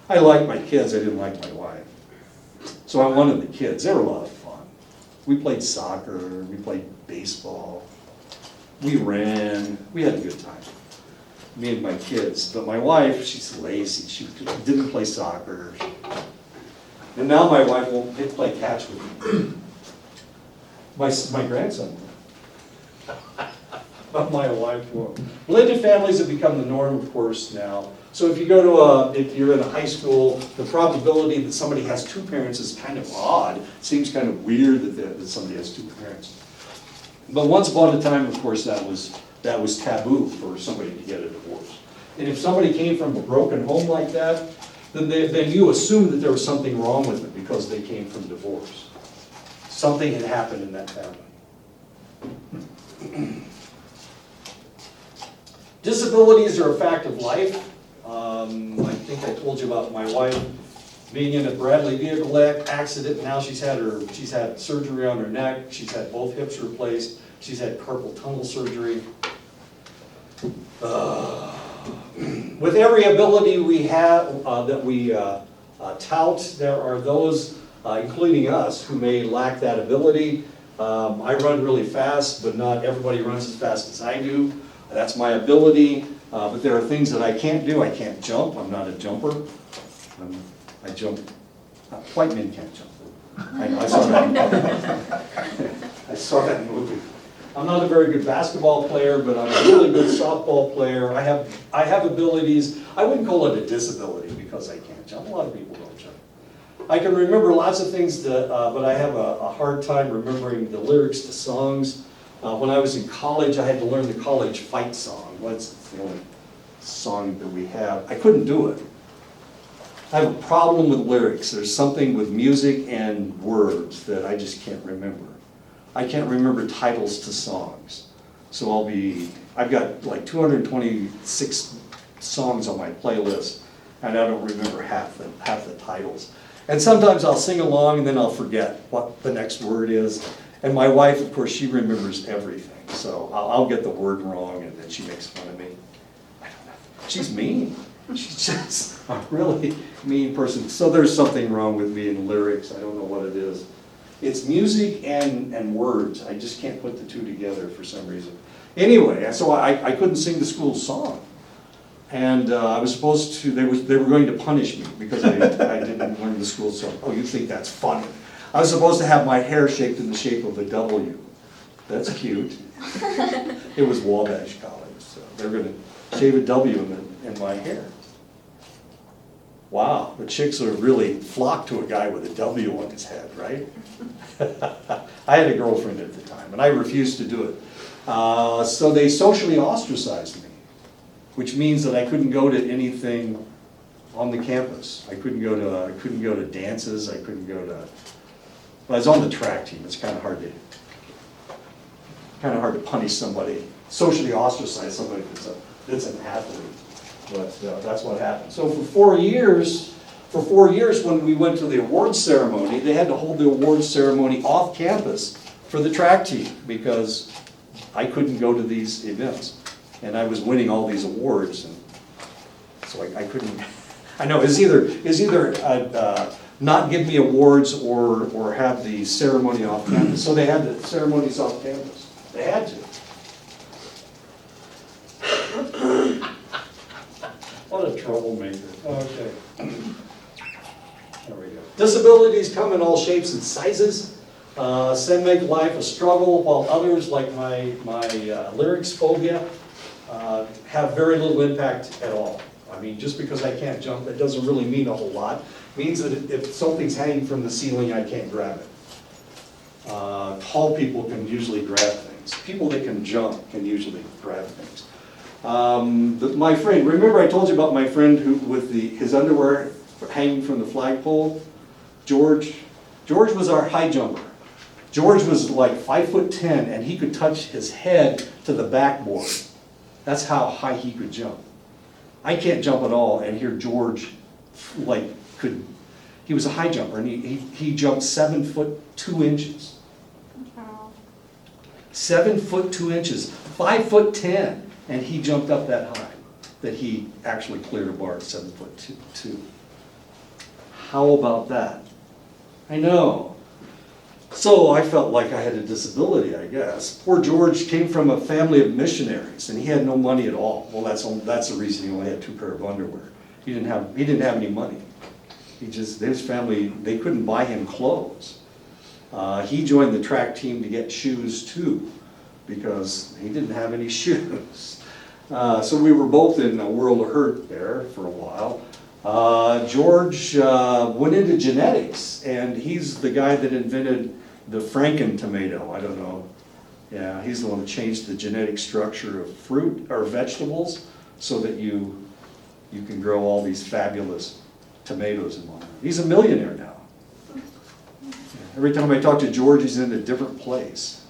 I liked my kids, I didn't like my wife. So I wanted the kids. They were a lot of fun. We played soccer, we played baseball, we ran, we had a good time. Me and my kids. But my wife, she's lazy. She didn't play soccer. And now my wife won't play catch with me. My grandson will. But my wife won't. Blended families have become the norm, of course, now. So if you go to if you're in a high school, the probability that somebody has two parents is kind of odd. It seems kind of weird that somebody has two parents. But once upon a time, of course, that was taboo for somebody to get a divorce. And if somebody came from a broken home like that, then you assumed that there was something wrong with it because they came from divorce. Something had happened in that family. Disabilities are a fact of life. I think I told you about my wife being in a Bradley vehicle accident. Now she's had surgery on her neck. She's had both hips replaced. She's had carpal tunnel surgery. With every ability we have that we tout, there are those, including us, who may lack that ability. I run really fast, but not everybody runs as fast as I do. That's my ability, but there are things that I can't do. I can't jump. I'm not a jumper. I jump. White men can't jump. I saw that. I saw that movie. I'm not a very good basketball player, but I'm a really good softball player. I have abilities. I wouldn't call it a disability because I can't jump. A lot of people don't jump. I can remember lots of things, but I have a hard time remembering the lyrics to songs. When I was in college, I had to learn the college fight song. What's the only song that we have? I couldn't do it. I have a problem with lyrics. There's something with music and words that I just can't remember. I can't remember titles to songs. So I've got like 226 songs on my playlist, and I don't remember half the titles. And sometimes I'll sing along and then I'll forget what the next word is. And my wife, of course, she remembers everything. So I'll get the word wrong and then she makes fun of me. I don't know. She's mean. She's just a really mean person. So there's something wrong with me in lyrics. I don't know what it is. It's music and words. I just can't put the two together for some reason. Anyway, so I couldn't sing the school song. And I was supposed to, they were going to punish me because I didn't learn the school song. Oh, you think that's funny? I was supposed to have my hair shaped in the shape of a W. That's cute. It was Wabash College, so they're going to shave a W in my hair. Wow, the chicks are really flocked to a guy with a W on his head, right? I had a girlfriend at the time, and I refused to do it. So they socially ostracized me, which means that I couldn't go to anything on the campus. I couldn't go to dances. I couldn't go to. I was on the track team. It's kind of hard to punish somebody, socially ostracize somebody that's that's an athlete. But that's what happened. So for 4 years, when we went to the awards ceremony, they had to hold the awards ceremony off campus for the track team because I couldn't go to these events. And I was winning all these awards, and so I couldn't, I know, it's either not give me awards or have the ceremony off campus. So they had the ceremonies off campus. They had to. What a troublemaker. Okay. There we go. Disabilities come in all shapes and sizes. Some make life a struggle, while others, like my lyrics phobia, have very little impact at all. I mean, just because I can't jump, that doesn't really mean a whole lot. It means that if something's hanging from the ceiling, I can't grab it. Tall people can usually grab things. People that can jump can usually grab things. My friend, remember I told you about my friend who with his underwear hanging from the flagpole? George was our high jumper. George was like 5'10", and he could touch his head to the backboard. That's how high he could jump. I can't jump at all, and here George, he was a high jumper, and he jumped 7'2". Wow. 7'2", 5'10", and he jumped up that high, that he actually cleared a bar at 7'2". How about that? I know. So I felt like I had a disability, I guess. Poor George came from a family of missionaries, and he had no money at all. Well, that's the reason he only had 2 pairs of underwear. He didn't have any money. His family, they couldn't buy him clothes. He joined the track team to get shoes too, because he didn't have any shoes. So we were both in a world of hurt there for a while. George went into genetics, and he's the guy that invented the Franken tomato. I don't know. Yeah, he's the one that changed the genetic structure of fruit or vegetables so that you can grow all these fabulous tomatoes and whatnot. He's a millionaire now. Every time I talk to George, he's in a different place.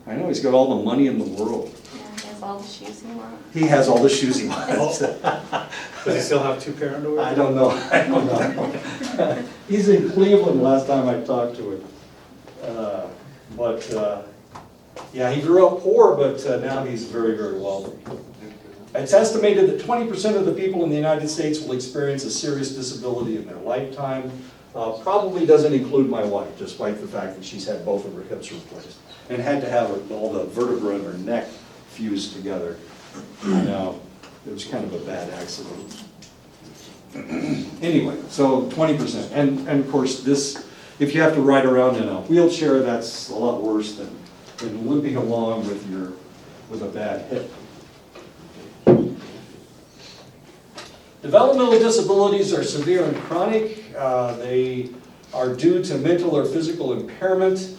I know, he's got all the money in the world. Yeah, he has all the shoes he wants. He has all the shoes he wants. Does he still have 2 pair underwear? I don't know. He's in Cleveland last time I talked to him. Yeah, he grew up poor, but now he's very, very wealthy. It's estimated that 20% of the people in the United States will experience a serious disability in their lifetime. Probably doesn't include my wife, despite the fact that she's had both of her hips replaced and had to have all the vertebrae in her neck fused together. Now, it was kind of a bad accident. Anyway, so 20%. And of course, this, if you have to ride around in a wheelchair, that's a lot worse than limping along with a bad hip. Developmental disabilities are severe and chronic. They are due to mental or physical impairment.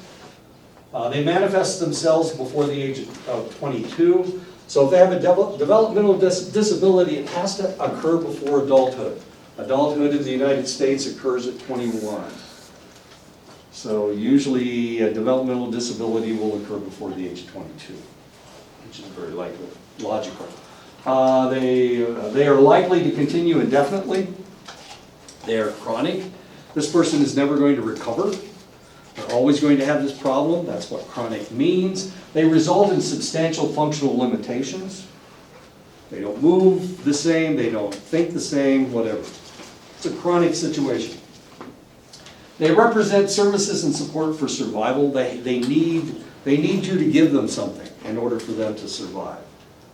They manifest themselves before the age of 22. So if they have a developmental disability, it has to occur before adulthood. Adulthood in the United States occurs at 21. So usually a developmental disability will occur before the age of 22, which is very likely, logical. They are likely to continue indefinitely. They are chronic. This person is never going to recover. They're always going to have this problem. That's what chronic means. They result in substantial functional limitations. They don't move the same, they don't think the same, whatever. It's a chronic situation. They represent services and support for survival. They need you to give them something in order for them to survive.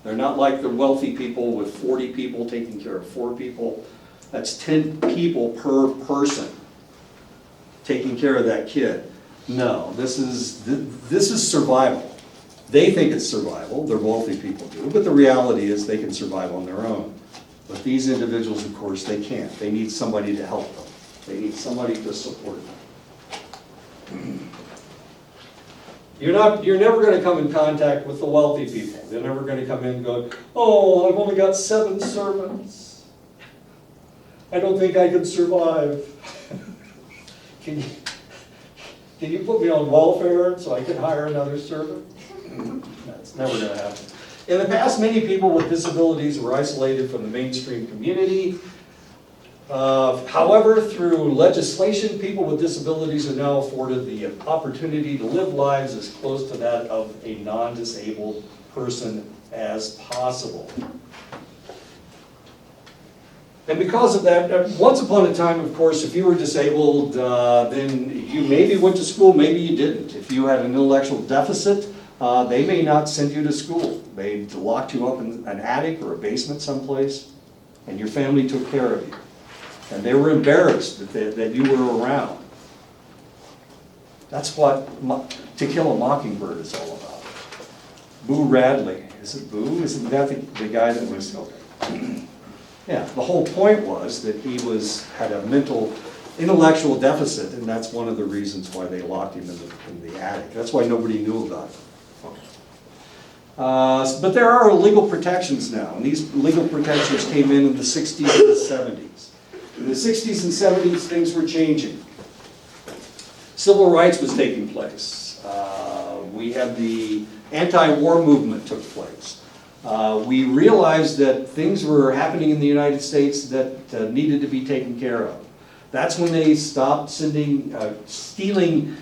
They're not like the wealthy people with 40 people taking care of 4 people. That's 10 people per person taking care of that kid. No, this is survival. They think it's survival, the wealthy people do, but the reality is they can survive on their own. But these individuals, of course, they can't. They need somebody to help them. They need somebody to support them. You're never going to come in contact with the wealthy people. They're never going to come in and go, oh, I've only got 7 servants. I don't think I could survive. Can you put me on welfare so I can hire another servant? That's never going to happen. In the past, many people with disabilities were isolated from the mainstream community. However, through legislation, people with disabilities are now afforded the opportunity to live lives as close to that of a non-disabled person as possible. And because of that, once upon a time, of course, if you were disabled, then you maybe went to school, maybe you didn't. If you had an intellectual deficit, they may not send you to school. They locked you up in an attic or a basement someplace, and your family took care of you. And they were embarrassed that you were around. That's what To Kill a Mockingbird is all about. Boo Radley. Is it Boo? Isn't that the guy that was, okay. Yeah, the whole point was that he had a intellectual deficit, and that's one of the reasons why they locked him in the attic. That's why nobody knew about it. But there are legal protections now, and these legal protections came in the 60s and the 70s. In the 60s and 70s, things were changing. Civil rights was taking place. We had the anti-war movement took place. We realized that things were happening in the United States that needed to be taken care of. That's when they stopped stealing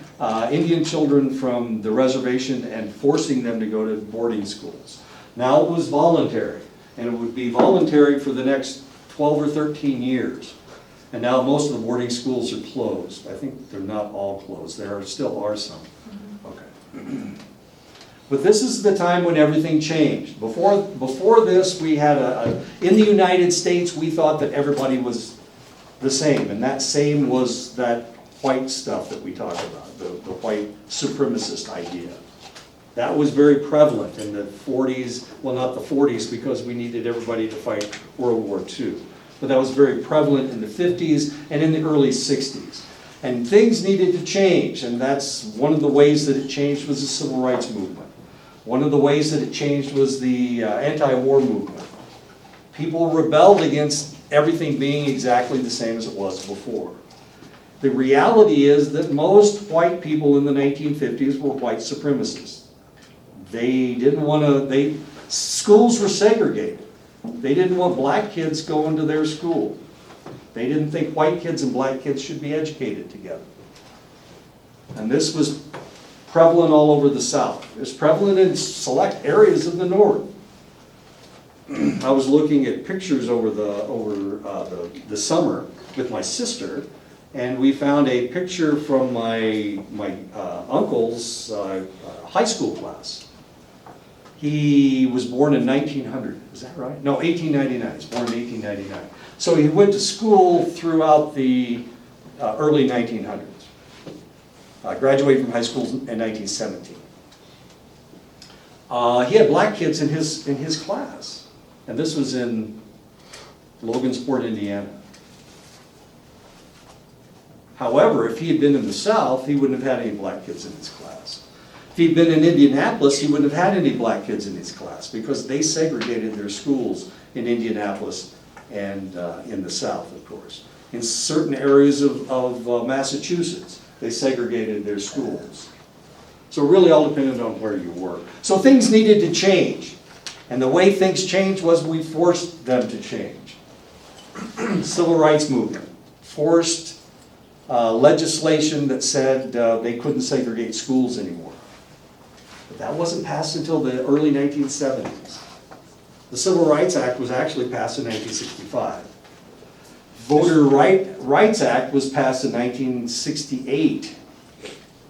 Indian children from the reservation and forcing them to go to boarding schools. Now it was voluntary, and it would be voluntary for the next 12 or 13 years. And now most of the boarding schools are closed. I think they're not all closed. There still are some. Okay. But this is the time when everything changed. Before this, we had in the United States, we thought that everybody was the same, and that same was that white stuff that we talk about, the white supremacist idea. That was very prevalent in the 40s, well, not the 40s, because we needed everybody to fight World War II. But that was very prevalent in the 50s and in the early 60s. And things needed to change, and that's one of the ways that it changed was the Civil Rights Movement. One of the ways that it changed was the anti-war movement. People rebelled against everything being exactly the same as it was before. The reality is that most white people in the 1950s were white supremacists. They didn't want to, schools were segregated. They didn't want black kids going to their school. They didn't think white kids and black kids should be educated together. And this was prevalent all over the South. It was prevalent in select areas of the North. I was looking at pictures over the summer with my sister, and we found a picture from my uncle's high school class. He was born in 1900, is that right? No, 1899, he was born in 1899. So he went to school throughout the early 1900s. Graduated from high school in 1917. He had black kids in his class, and this was in Logansport, Indiana. However, if he had been in the South, he wouldn't have had any black kids in his class. If he'd been in Indianapolis, he wouldn't have had any black kids in his class because they segregated their schools in Indianapolis and in the South, of course. In certain areas of Massachusetts, they segregated their schools. So it really all depended on where you were. So things needed to change. And the way things changed was we forced them to change. Civil rights movement forced legislation that said they couldn't segregate schools anymore. But that wasn't passed until the early 1970s. The Civil Rights Act was actually passed in 1965. Voter Rights Act was passed in 1968.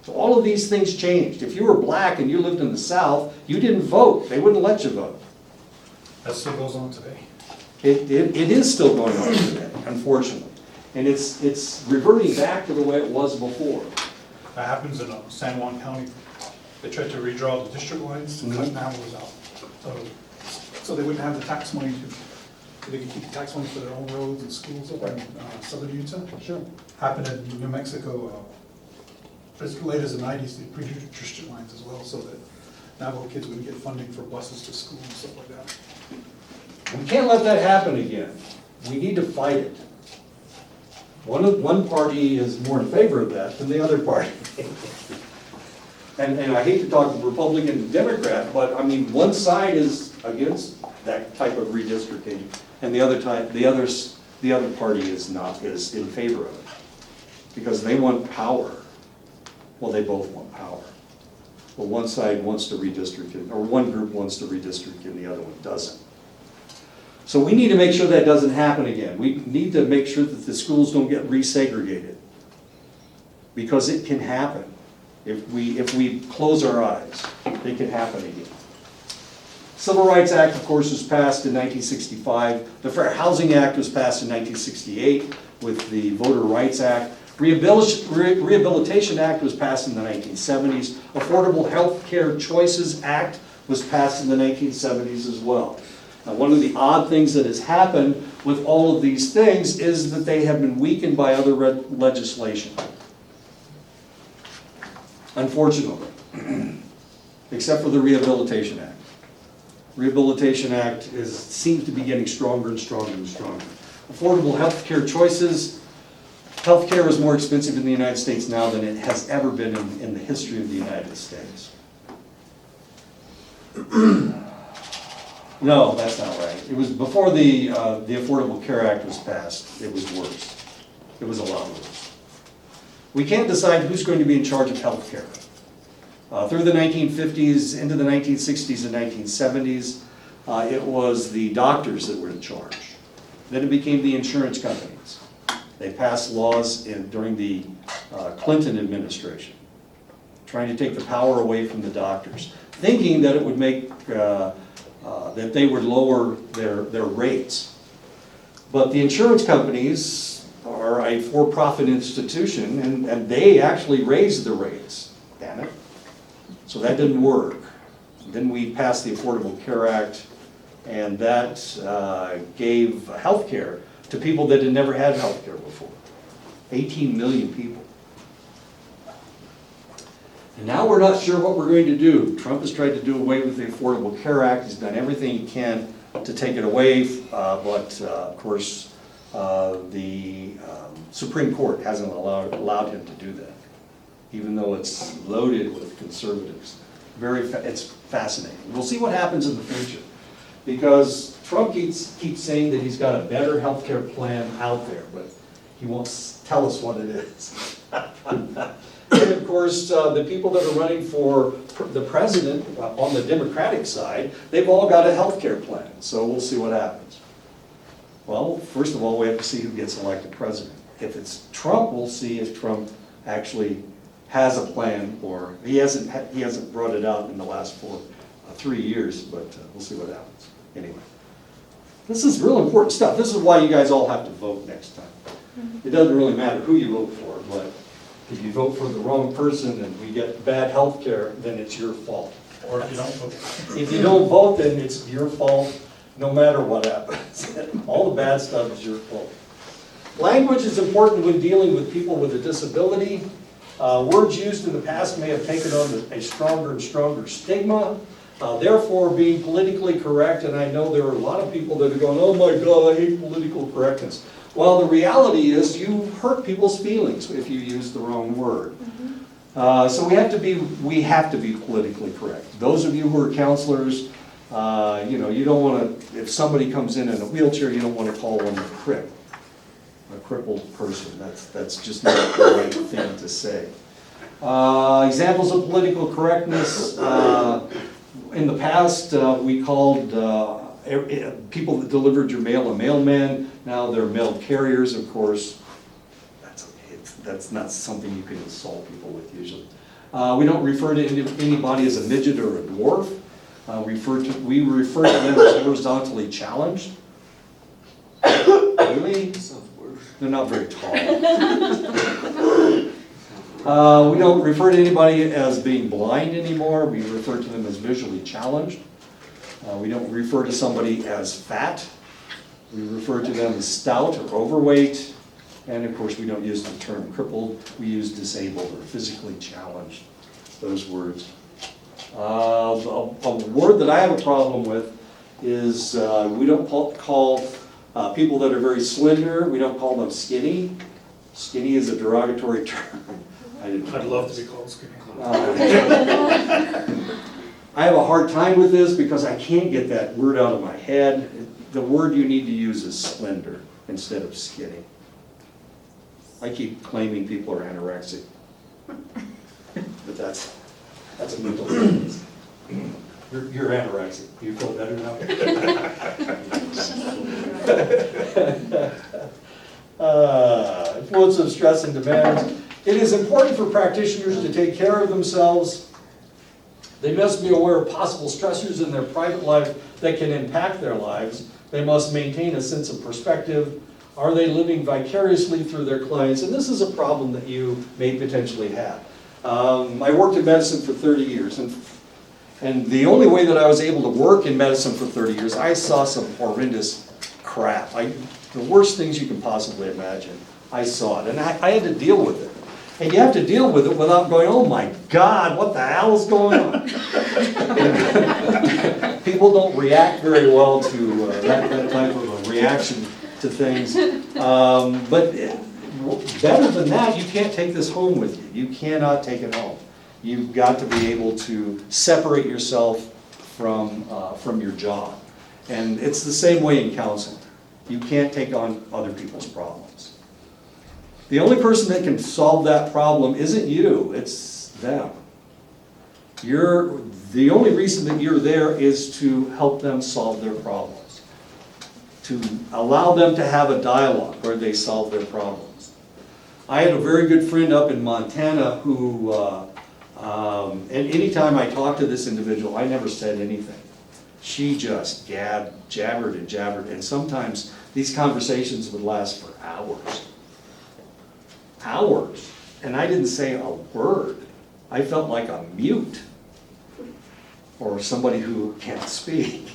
So all of these things changed. If you were black and you lived in the South, you didn't vote. They wouldn't let you vote. That still goes on today. It is still going on today, unfortunately. And it's reverting back to the way it was before. That happens in San Juan County. They tried to redraw the district lines to cut families out. So they wouldn't have the tax money they could keep the tax money for their own roads and schools up in southern Utah. Sure. Happened in New Mexico as late as the 90s. They pre-drew district lines as well so that Navajo kids wouldn't get funding for buses to school and stuff like that. We can't let that happen again. We need to fight it. One party is more in favor of that than the other party. And I hate to talk Republican and Democrat, but I mean, one side is against that type of redistricting, and the other party is not, is in favor of it. Because they want power. Well, they both want power. Well, one side wants to redistrict it, or one group wants to redistrict and the other one doesn't. So we need to make sure that doesn't happen again. We need to make sure that the schools don't get resegregated. Because it can happen. If we close our eyes, it can happen again. Civil Rights Act, of course, was passed in 1965. The Fair Housing Act was passed in 1968 with the Voter Rights Act. Rehabilitation Act was passed in the 1970s. Affordable Health Care Choices Act was passed in the 1970s as well. Now, one of the odd things that has happened with all of these things is that they have been weakened by other legislation. Unfortunately, except for the Rehabilitation Act. Rehabilitation Act seems to be getting stronger and stronger and stronger. Affordable health care choices. Health care is more expensive in the United States now than it has ever been in the history of the United States. No, that's not right. It was before the Affordable Care Act was passed, it was worse. It was a lot worse. We can't decide who's going to be in charge of health care. Through the 1950s, into the 1960s and 1970s, it was the doctors that were in charge. Then it became the insurance companies. They passed laws during the Clinton administration, trying to take the power away from the doctors, thinking that it would make, that they would lower their rates. But the insurance companies are a for-profit institution, and they actually raised the rates, damn it. So that didn't work. Then we passed the Affordable Care Act, and that gave health care to people that had never had health care before. 18 million people. And now we're not sure what we're going to do. Trump has tried to do away with the Affordable Care Act. He's done everything he can to take it away, but of course the Supreme Court hasn't allowed him to do that, even though it's loaded with conservatives. It's fascinating. We'll see what happens in the future, because Trump keeps saying that he's got a better health care plan out there, but he won't tell us what it is. And of course, the people that are running for the president on the Democratic side, they've all got a health care plan, so we'll see what happens. Well, first of all, we have to see who gets elected president. If it's Trump, we'll see if Trump actually has a plan, or he hasn't brought it out in the last 3 years, but we'll see what happens. Anyway, this is real important stuff. This is why you guys all have to vote next time. It doesn't really matter who you vote for, but if you vote for the wrong person and we get bad health care, then it's your fault. Or if you don't vote. If you don't vote, then it's your fault, no matter what happens. All the bad stuff is your fault. Language is important when dealing with people with a disability. Words used in the past may have taken on a stronger and stronger stigma. Therefore, being politically correct, and I know there are a lot of people that are going, oh my God, I hate political correctness. Well, the reality is you hurt people's feelings if you use the wrong word. So we have to be politically correct. Those of you who are counselors, you don't want to, if somebody comes in a wheelchair, you don't want to call them a crippled person. That's just not the right thing to say. Examples of political correctness. In the past, we called people that delivered your mail a mailman. Now they're mail carriers, of course. That's not something you can insult people with usually. We don't refer to anybody as a midget or a dwarf. We refer to them as horizontally challenged. Really? They're not very tall. We don't refer to anybody as being blind anymore. We refer to them as visually challenged. We don't refer to somebody as fat. We refer to them as stout or overweight. And of course, we don't use the term crippled. We use disabled or physically challenged, those words. A word that I have a problem with is we don't call people that are very slender, we don't call them skinny. Skinny is a derogatory term. I'd love to be called skinny. I have a hard time with this because I can't get that word out of my head. The word you need to use is slender instead of skinny. I keep claiming people are anorexic, but that's a mental illness. You're anorexic. Do you feel better now? Influence of stress and demands. It is important for practitioners to take care of themselves. They must be aware of possible stressors in their private life that can impact their lives. They must maintain a sense of perspective. Are they living vicariously through their clients? And this is a problem that you may potentially have. I worked in medicine for 30 years, and the only way that I was able to work in medicine for 30 years, I saw some horrendous crap. The worst things you can possibly imagine. I saw it, and I had to deal with it. And you have to deal with it without going, oh my God, what the hell is going on? People don't react very well to that type of a reaction to things. But better than that, you can't take this home with you. You cannot take it home. You've got to be able to separate yourself from your job. And it's the same way in counseling. You can't take on other people's problems. The only person that can solve that problem isn't you, it's them. The only reason that you're there is to help them solve their problems, to allow them to have a dialogue where they solve their problems. I had a very good friend up in Montana who, and anytime I talked to this individual, I never said anything. She just jabbered and jabbered, and sometimes these conversations would last for hours. Hours. And I didn't say a word. I felt like a mute, or somebody who can't speak.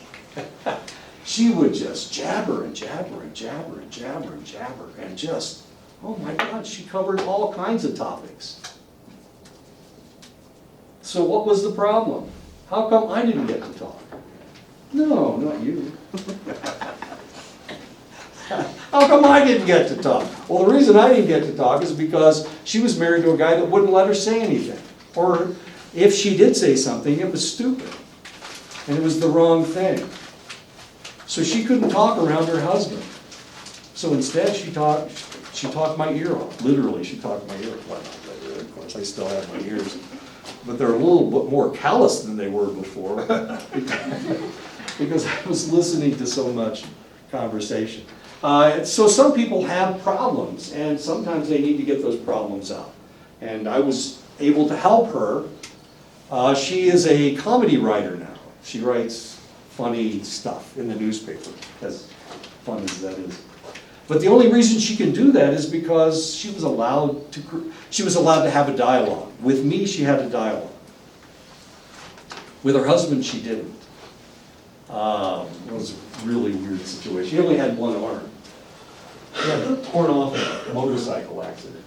She would just jabber and jabber and jabber and jabber and jabber, and just, oh my God, she covered all kinds of topics. So what was the problem? How come I didn't get to talk? No, not you. How come I didn't get to talk? Well, the reason I didn't get to talk is because she was married to a guy that wouldn't let her say anything. Or if she did say something, it was stupid. And it was the wrong thing. So she couldn't talk around her husband. So instead she talked my ear off. Literally, she talked my ear off. Well, of course, I still have my ears. But they're a little bit more callous than they were before. Because I was listening to so much conversation. So some people have problems, and sometimes they need to get those problems out. And I was able to help her. She is a comedy writer now. She writes funny stuff in the newspaper, as fun as that is. But the only reason she can do that is because she was allowed to have a dialogue. With me, she had a dialogue. With her husband, she didn't. It was a really weird situation. She only had one arm. She had torn off in a motorcycle accident.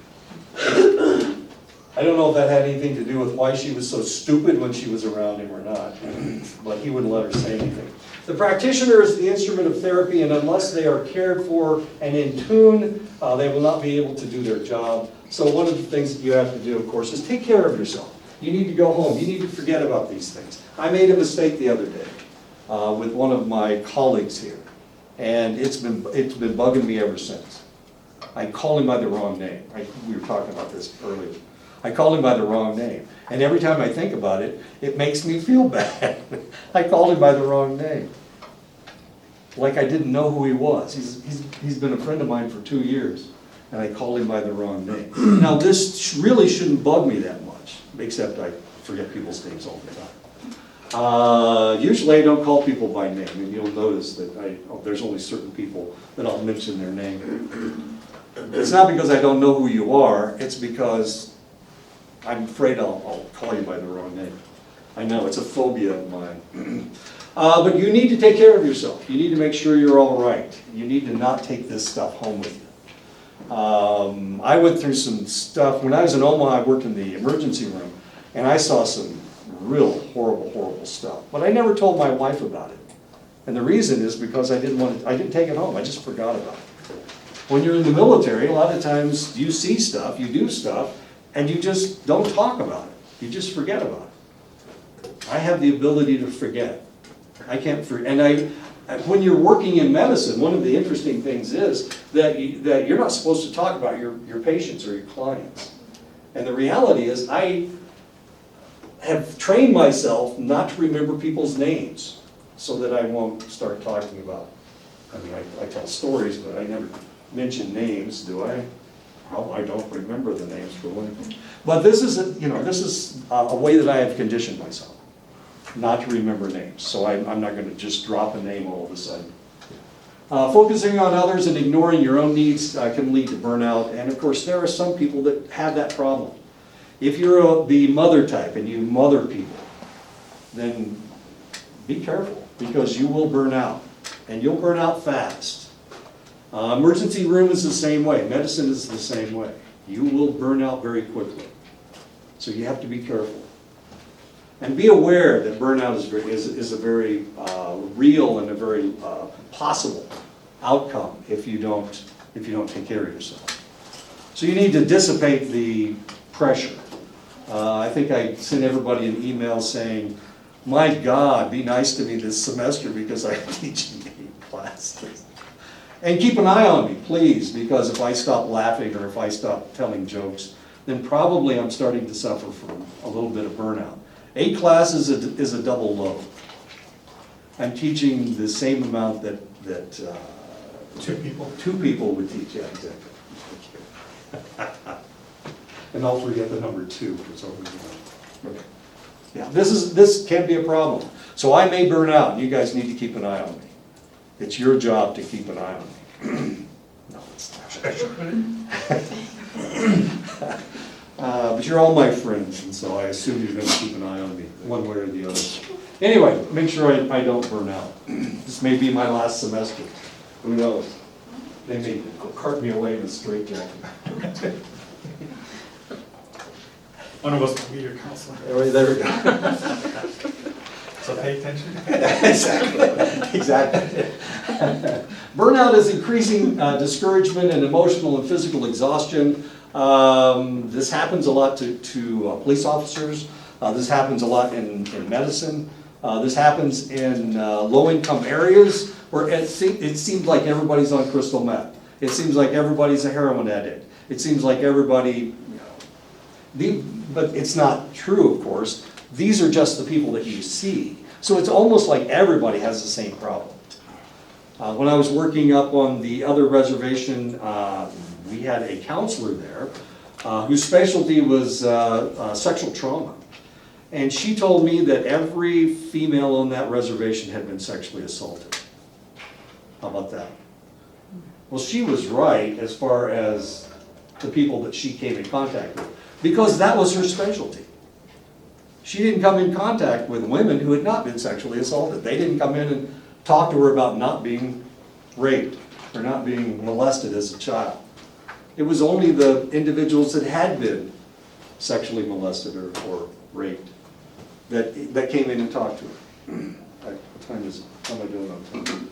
I don't know if that had anything to do with why she was so stupid when she was around him or not, but he wouldn't let her say anything. The practitioner is the instrument of therapy, and unless they are cared for and in tune, they will not be able to do their job. So one of the things that you have to do, of course, is take care of yourself. You need to go home. You need to forget about these things. I made a mistake the other day with one of my colleagues here, and it's been bugging me ever since. I call him by the wrong name. We were talking about this earlier. I call him by the wrong name. And every time I think about it, it makes me feel bad. I called him by the wrong name. Like I didn't know who he was. He's been a friend of mine for 2 years, and I called him by the wrong name. Now this really shouldn't bug me that much, except I forget people's names all the time. Usually I don't call people by name, and you'll notice that there's only certain people that I'll mention their name. It's not because I don't know who you are, it's because I'm afraid I'll call you by the wrong name. I know, it's a phobia of mine. But you need to take care of yourself. You need to make sure you're all right. You need to not take this stuff home with you. I went through some stuff. When I was in Omaha, I worked in the emergency room, and I saw some real horrible, horrible stuff. But I never told my wife about it. And the reason is because I didn't take it home. I just forgot about it. When you're in the military, a lot of times you see stuff, you do stuff, and you just don't talk about it. You just forget about it. I have the ability to forget. I can't forget. And when you're working in medicine, one of the interesting things is that you're not supposed to talk about your patients or your clients. And the reality is I have trained myself not to remember people's names so that I won't start talking about. I mean, I tell stories, but I never mention names, do I? Well, I don't remember the names for one thing. But this is a way that I have conditioned myself, not to remember names. So I'm not going to just drop a name all of a sudden. Focusing on others and ignoring your own needs can lead to burnout. And of course, there are some people that have that problem. If you're the mother type and you mother people, then be careful because you will burn out. And you'll burn out fast. Emergency room is the same way. Medicine is the same way. You will burn out very quickly. So you have to be careful. And be aware that burnout is a very real and a very possible outcome if you don't take care of yourself. So you need to dissipate the pressure. I think I sent everybody an email saying, my God, be nice to me this semester because I'm teaching 8 classes. And keep an eye on me, please, because if I stop laughing or if I stop telling jokes, then probably I'm starting to suffer from a little bit of burnout. 8 classes is a double load. I'm teaching the same amount that 2 people would teach. Yeah, exactly. And I'll forget the number 2 for some reason. Okay. Yeah, this can be a problem. So I may burn out, and you guys need to keep an eye on me. It's your job to keep an eye on me. No, it's not. But you're all my friends, and so I assume you're going to keep an eye on me, one way or the other. Anyway, make sure I don't burn out. This may be my last semester. Who knows? They may cart me away in a straitjacket. One of us will be your counselor. There we go. So pay attention. Exactly. Burnout is increasing discouragement and emotional and physical exhaustion. This happens a lot to police officers. This happens a lot in medicine. This happens in low-income areas where it seems like everybody's on crystal meth. It seems like everybody's a heroin addict. It seems like everybody, but it's not true, of course. These are just the people that you see. So it's almost like everybody has the same problem. When I was working up on the other reservation, we had a counselor there whose specialty was sexual trauma. And she told me that every female on that reservation had been sexually assaulted. How about that? Well, she was right as far as the people that she came in contact with, because that was her specialty. She didn't come in contact with women who had not been sexually assaulted. They didn't come in and talk to her about not being raped or not being molested as a child. It was only the individuals that had been sexually molested or raped that came in and talked to her. What time is it? How am I doing on time?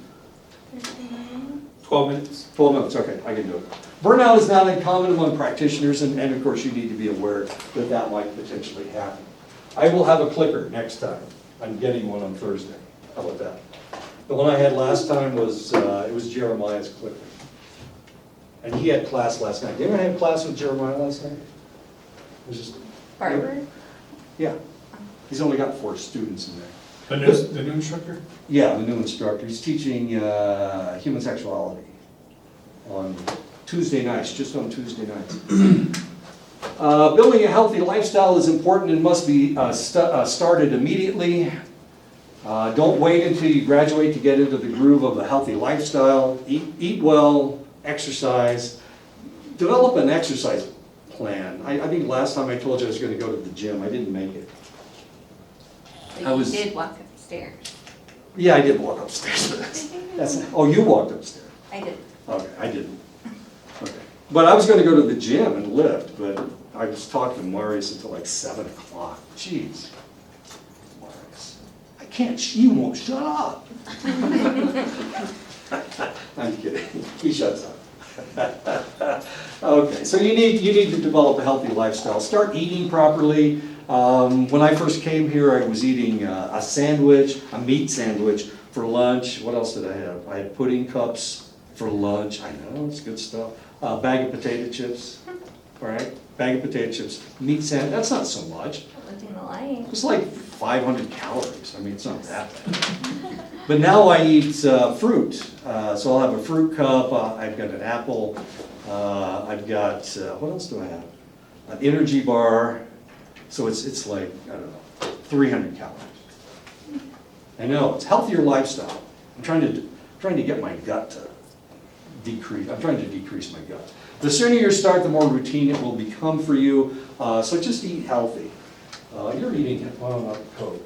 12 minutes. 12 minutes, okay, I can do it. Burnout is not uncommon among practitioners, and of course you need to be aware that that might potentially happen. I will have a clicker next time. I'm getting one on Thursday. How about that? The one I had last time was, it was Jeremiah's clicker. And he had class last night. Did anyone have class with Jeremiah last night? It was just... Barber? Yeah. He's only got 4 students in there. The new instructor? Yeah, the new instructor. He's teaching human sexuality on Tuesday nights, just on Tuesday nights. Building a healthy lifestyle is important and must be started immediately. Don't wait until you graduate to get into the groove of a healthy lifestyle. Eat well, exercise. Develop an exercise plan. I think last time I told you I was going to go to the gym. I didn't make it. But you did walk up the stairs. Yeah, I did walk upstairs. Oh, you walked upstairs. I did. Okay, I didn't. Okay. But I was going to go to the gym and lift, but I was talking to Marius until like 7 o'clock. Jeez. Marius, I can't, you won't shut up. I'm kidding. He shuts up. Okay, so you need to develop a healthy lifestyle. Start eating properly. When I first came here, I was eating a sandwich, a meat sandwich for lunch. What else did I have? I had pudding cups for lunch. I know, it's good stuff. A bag of potato chips, all right? Bag of potato chips, meat sandwich, that's not so much. Living the life. It's like 500 calories. I mean, it's not that bad. But now I eat fruit. So I'll have a fruit cup, I've got an apple, I've got, what else do I have? An energy bar. So it's like, I don't know, 300 calories. I know, it's healthier lifestyle. I'm trying to get my gut to decrease. I'm trying to decrease my gut. The sooner you start, the more routine it will become for you. So just eat healthy. You're eating it, well, not Coke.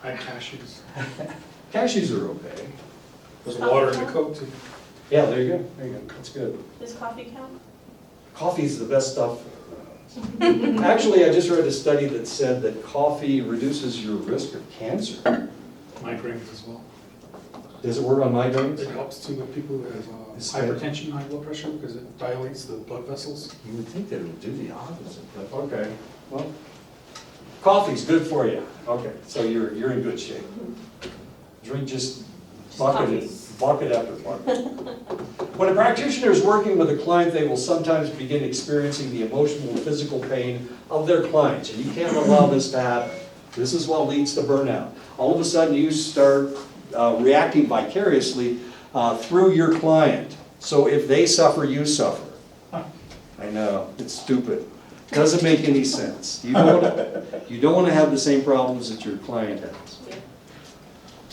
I have cashews. Cashews are okay. There's water in the Coke too. Yeah, there you go, there you go, that's good. Does coffee count? Coffee's the best stuff. Actually, I just read a study that said that coffee reduces your risk of cancer. Migraines as well. Does it work on migraines? It helps too with people who have hypertension, high blood pressure, because it dilates the blood vessels. You would think that it would do the opposite, but okay, well, coffee's good for you. Okay, so you're in good shape. Drink just bucket after bucket. When a practitioner is working with a client, they will sometimes begin experiencing the emotional and physical pain of their clients, and you can't allow this to happen. This is what leads to burnout. All of a sudden, you start reacting vicariously through your client. So if they suffer, you suffer. I know, it's stupid. Doesn't make any sense. You don't want to have the same problems that your client has.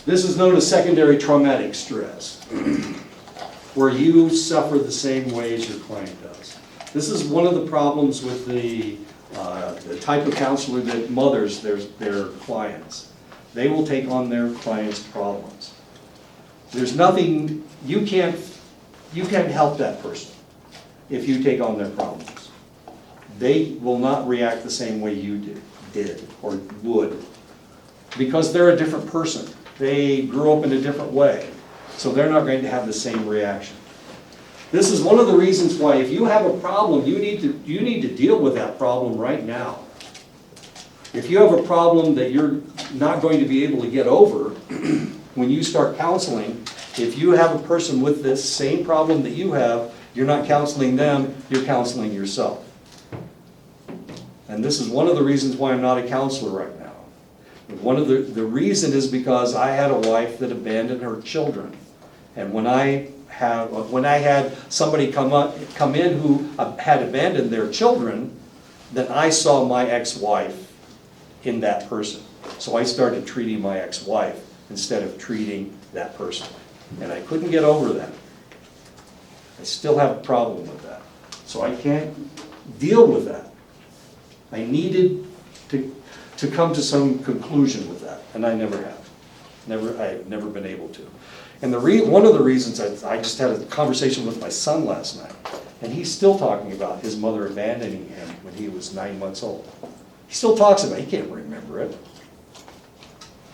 This is known as secondary traumatic stress, where you suffer the same way as your client does. This is one of the problems with the type of counselor that mothers their clients. They will take on their clients' problems. There's nothing, you can't help that person if you take on their problems. They will not react the same way you did or would, because they're a different person. They grew up in a different way, so they're not going to have the same reaction. This is one of the reasons why if you have a problem, you need to deal with that problem right now. If you have a problem that you're not going to be able to get over, when you start counseling, if you have a person with this same problem that you have, you're not counseling them, you're counseling yourself. And this is one of the reasons why I'm not a counselor right now. One of the reason is because I had a wife that abandoned her children. And when I had somebody come in who had abandoned their children, then I saw my ex-wife in that person. So I started treating my ex-wife instead of treating that person. And I couldn't get over that. I still have a problem with that. So I can't deal with that. I needed to come to some conclusion with that, and I never have. I've never been able to. And one of the reasons, I just had a conversation with my son last night, and he's still talking about his mother abandoning him when he was 9 months old. He still talks about it, he can't remember it.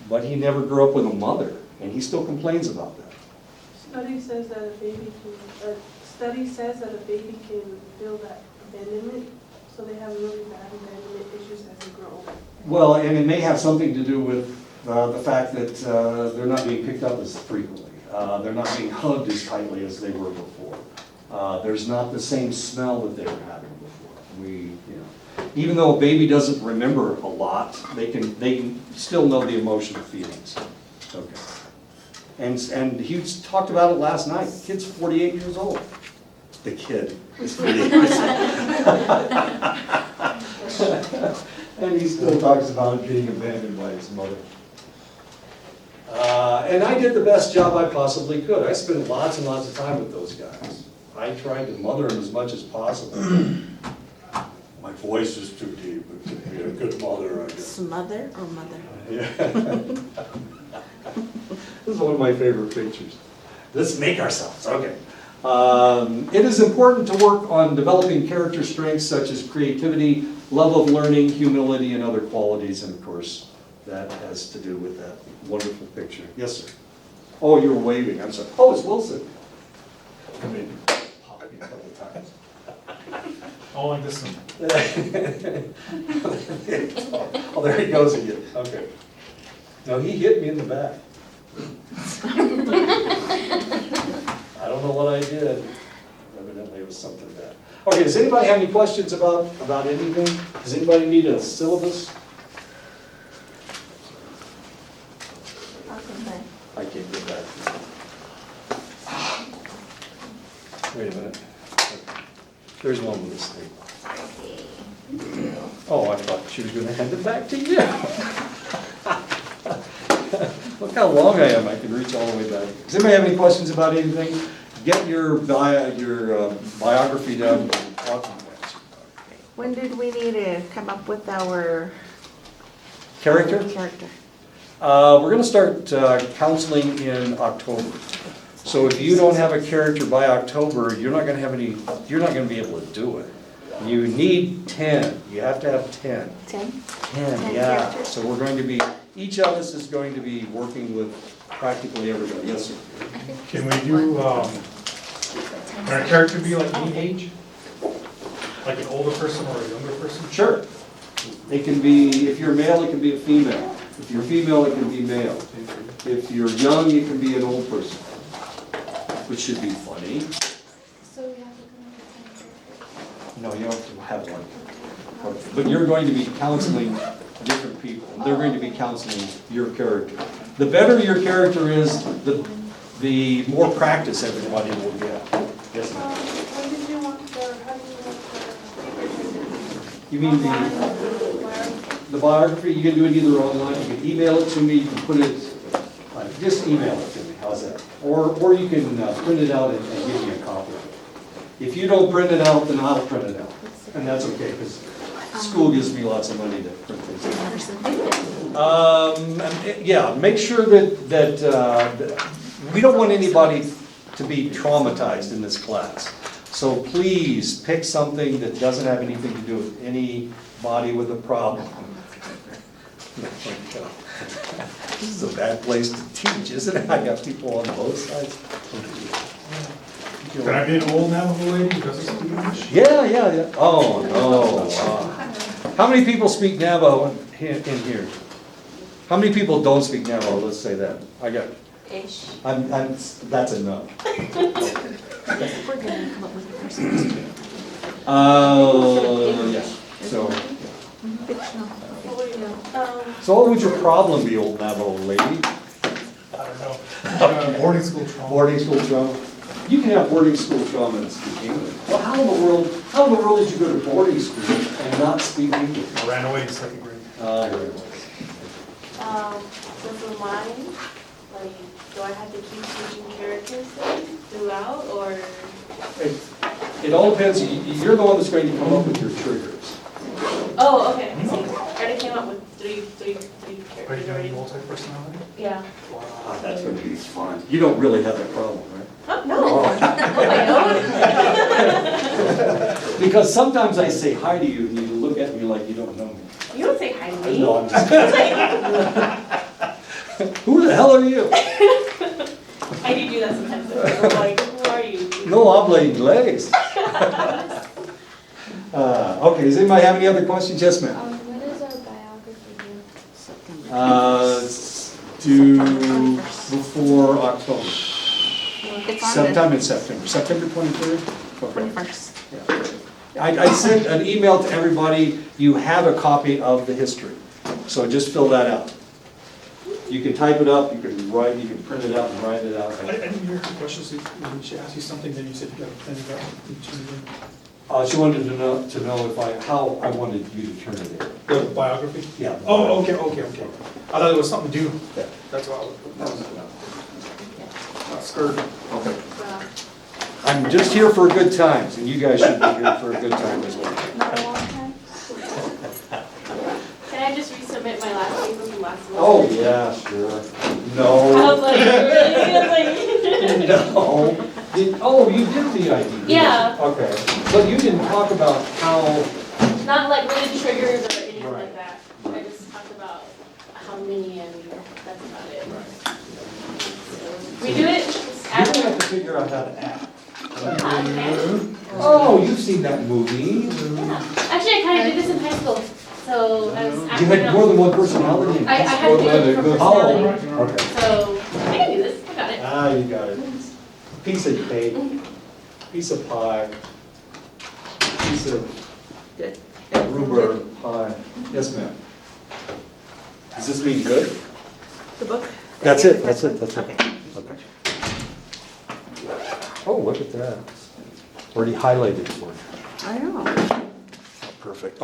But he never grew up with a mother, and he still complains about that. Study says that a baby can feel that abandonment, so they have really bad abandonment issues as they grow older. Well, and it may have something to do with the fact that they're not being picked up as frequently. They're not being hugged as tightly as they were before. There's not the same smell that they were having before. Even though a baby doesn't remember a lot, they can still know the emotional feelings. Okay. And he talked about it last night. The kid's 48 years old. The kid is 48 years old. And he still talks about being abandoned by his mother. And I did the best job I possibly could. I spent lots and lots of time with those guys. I tried to mother them as much as possible. My voice is too deep, but to be a good mother, I guess. Smother or mother? Yeah. This is one of my favorite pictures. Let's make ourselves, okay. It is important to work on developing character strengths such as creativity, love of learning, humility, and other qualities, and of course, that has to do with that wonderful picture. Yes, sir. Oh, you were waving, I'm sorry. Oh, it's Wilson. Come in, pop me a couple times. Oh, like this one. Oh, there he goes again, okay. No, he hit me in the back. I don't know what I did. Evidently it was something bad. Okay, does anybody have any questions about anything? Does anybody need a syllabus? I can't get that. Wait a minute. There's one with a staple. Oh, I thought she was gonna hand it back to you. Look how long I am, I can reach all the way back. Does anybody have any questions about anything? Get your biography done. When did we need to come up with our Character? character? We're gonna start counseling in October. So if you don't have a character by October, you're not gonna be able to do it. You need 10, you have to have 10. 10? 10, 10 yeah. characters? So we're going to be, each of us is going to be working with practically everybody. Yes, sir? Can we do, can our character be like any age? Like an older person or a younger person? Sure. It can be, if you're male, it can be a female. If you're female, it can be male. If you're young, it can be an old person, which should be funny. So we have to come up with No, you don't have to have one. But you're going to be counseling different people. They're going to be counseling your character. The better your character is, the more practice everybody will get. Yes, ma'am. When did you want how do you want the You mean the biography? You can do it either online, you can email it to me, you can put it, just email it to me, how's that? Or you can print it out and give me a copy of it. If you don't print it out, then I'll print it out. And that's okay, because school gives me lots of money to print things out. Yeah, make sure that we don't want anybody to be traumatized in this class. So please pick something that doesn't have anything to do with anybody with a problem. This is a bad place to teach, isn't it? I got people on both sides. Can I be an old Navajo lady who doesn't speak English? Yeah. Oh, no. How many people speak Navajo in here? How many people don't speak Navajo? Let's say that. I got, Ish. that's enough. We're gonna come up with a person. Yeah, so. Fictional. So what would your problem be, old Navajo lady? I don't know. Boarding school trauma. Boarding school trauma? You can have boarding school trauma and speak English. Well, how in the world did you go to boarding school and not speak English? I ran away in second grade. So for mine, like, do I have to keep switching characters throughout, or? It all depends, you're the one that's going to come up with your triggers. Oh, okay, I see. I already came up with three Are you characters doing already. multi-personality? Yeah. Ah, that's going to be fun. You don't really have that problem, right? Oh, no. Oh, I Because sometimes I say hi to you and you look at me like you don't know me. know. You don't say hi to me. No, I'm just Who the hell are you? I do that sometimes. I'm like, who are you? No habla inglés. Okay, does anybody have any other questions? Yes, ma'am. When is our biography due? Due before October. It's on Sometime in September. September 23rd? the Okay. 21st. Yeah. I sent an email to everybody. You have a copy of the history. So just fill that out. You can type it up, you can write, you can print it out and write it out. I didn't hear her question. So when she asked you something, then you said you got to plan it out. She wanted to know how I wanted you to turn it in. The biography? Yeah. Oh, okay. I thought it was something due. Yeah. That's why I was. Not scared. Okay. I'm just here for good times, and you guys should be here for a good time as well. Not a long time? Can I just resubmit my last paper from last month? Oh, yeah, sure. I was No. like, really? No. Oh, you did the ID? Yeah. Okay. But you didn't talk about how, Not like really triggers or anything Right. like that. I just talked about how many and that's about it. We do it you're gonna have to figure out how to act. Oh, you've seen that movie. Yeah. Actually, I kind of did this in high school, so I was You acting had out. more than one personality in I high had to do it for Oh, personality. okay. So I can do this. I got it. Ah, you got it. Piece of cake, piece of pie, piece of Good. rhubarb pie. Yes, ma'am. Does this mean good? The book? That's it, that's it, that's it. Okay. Okay. Oh, look at that. Already highlighted for you. I know. Perfect.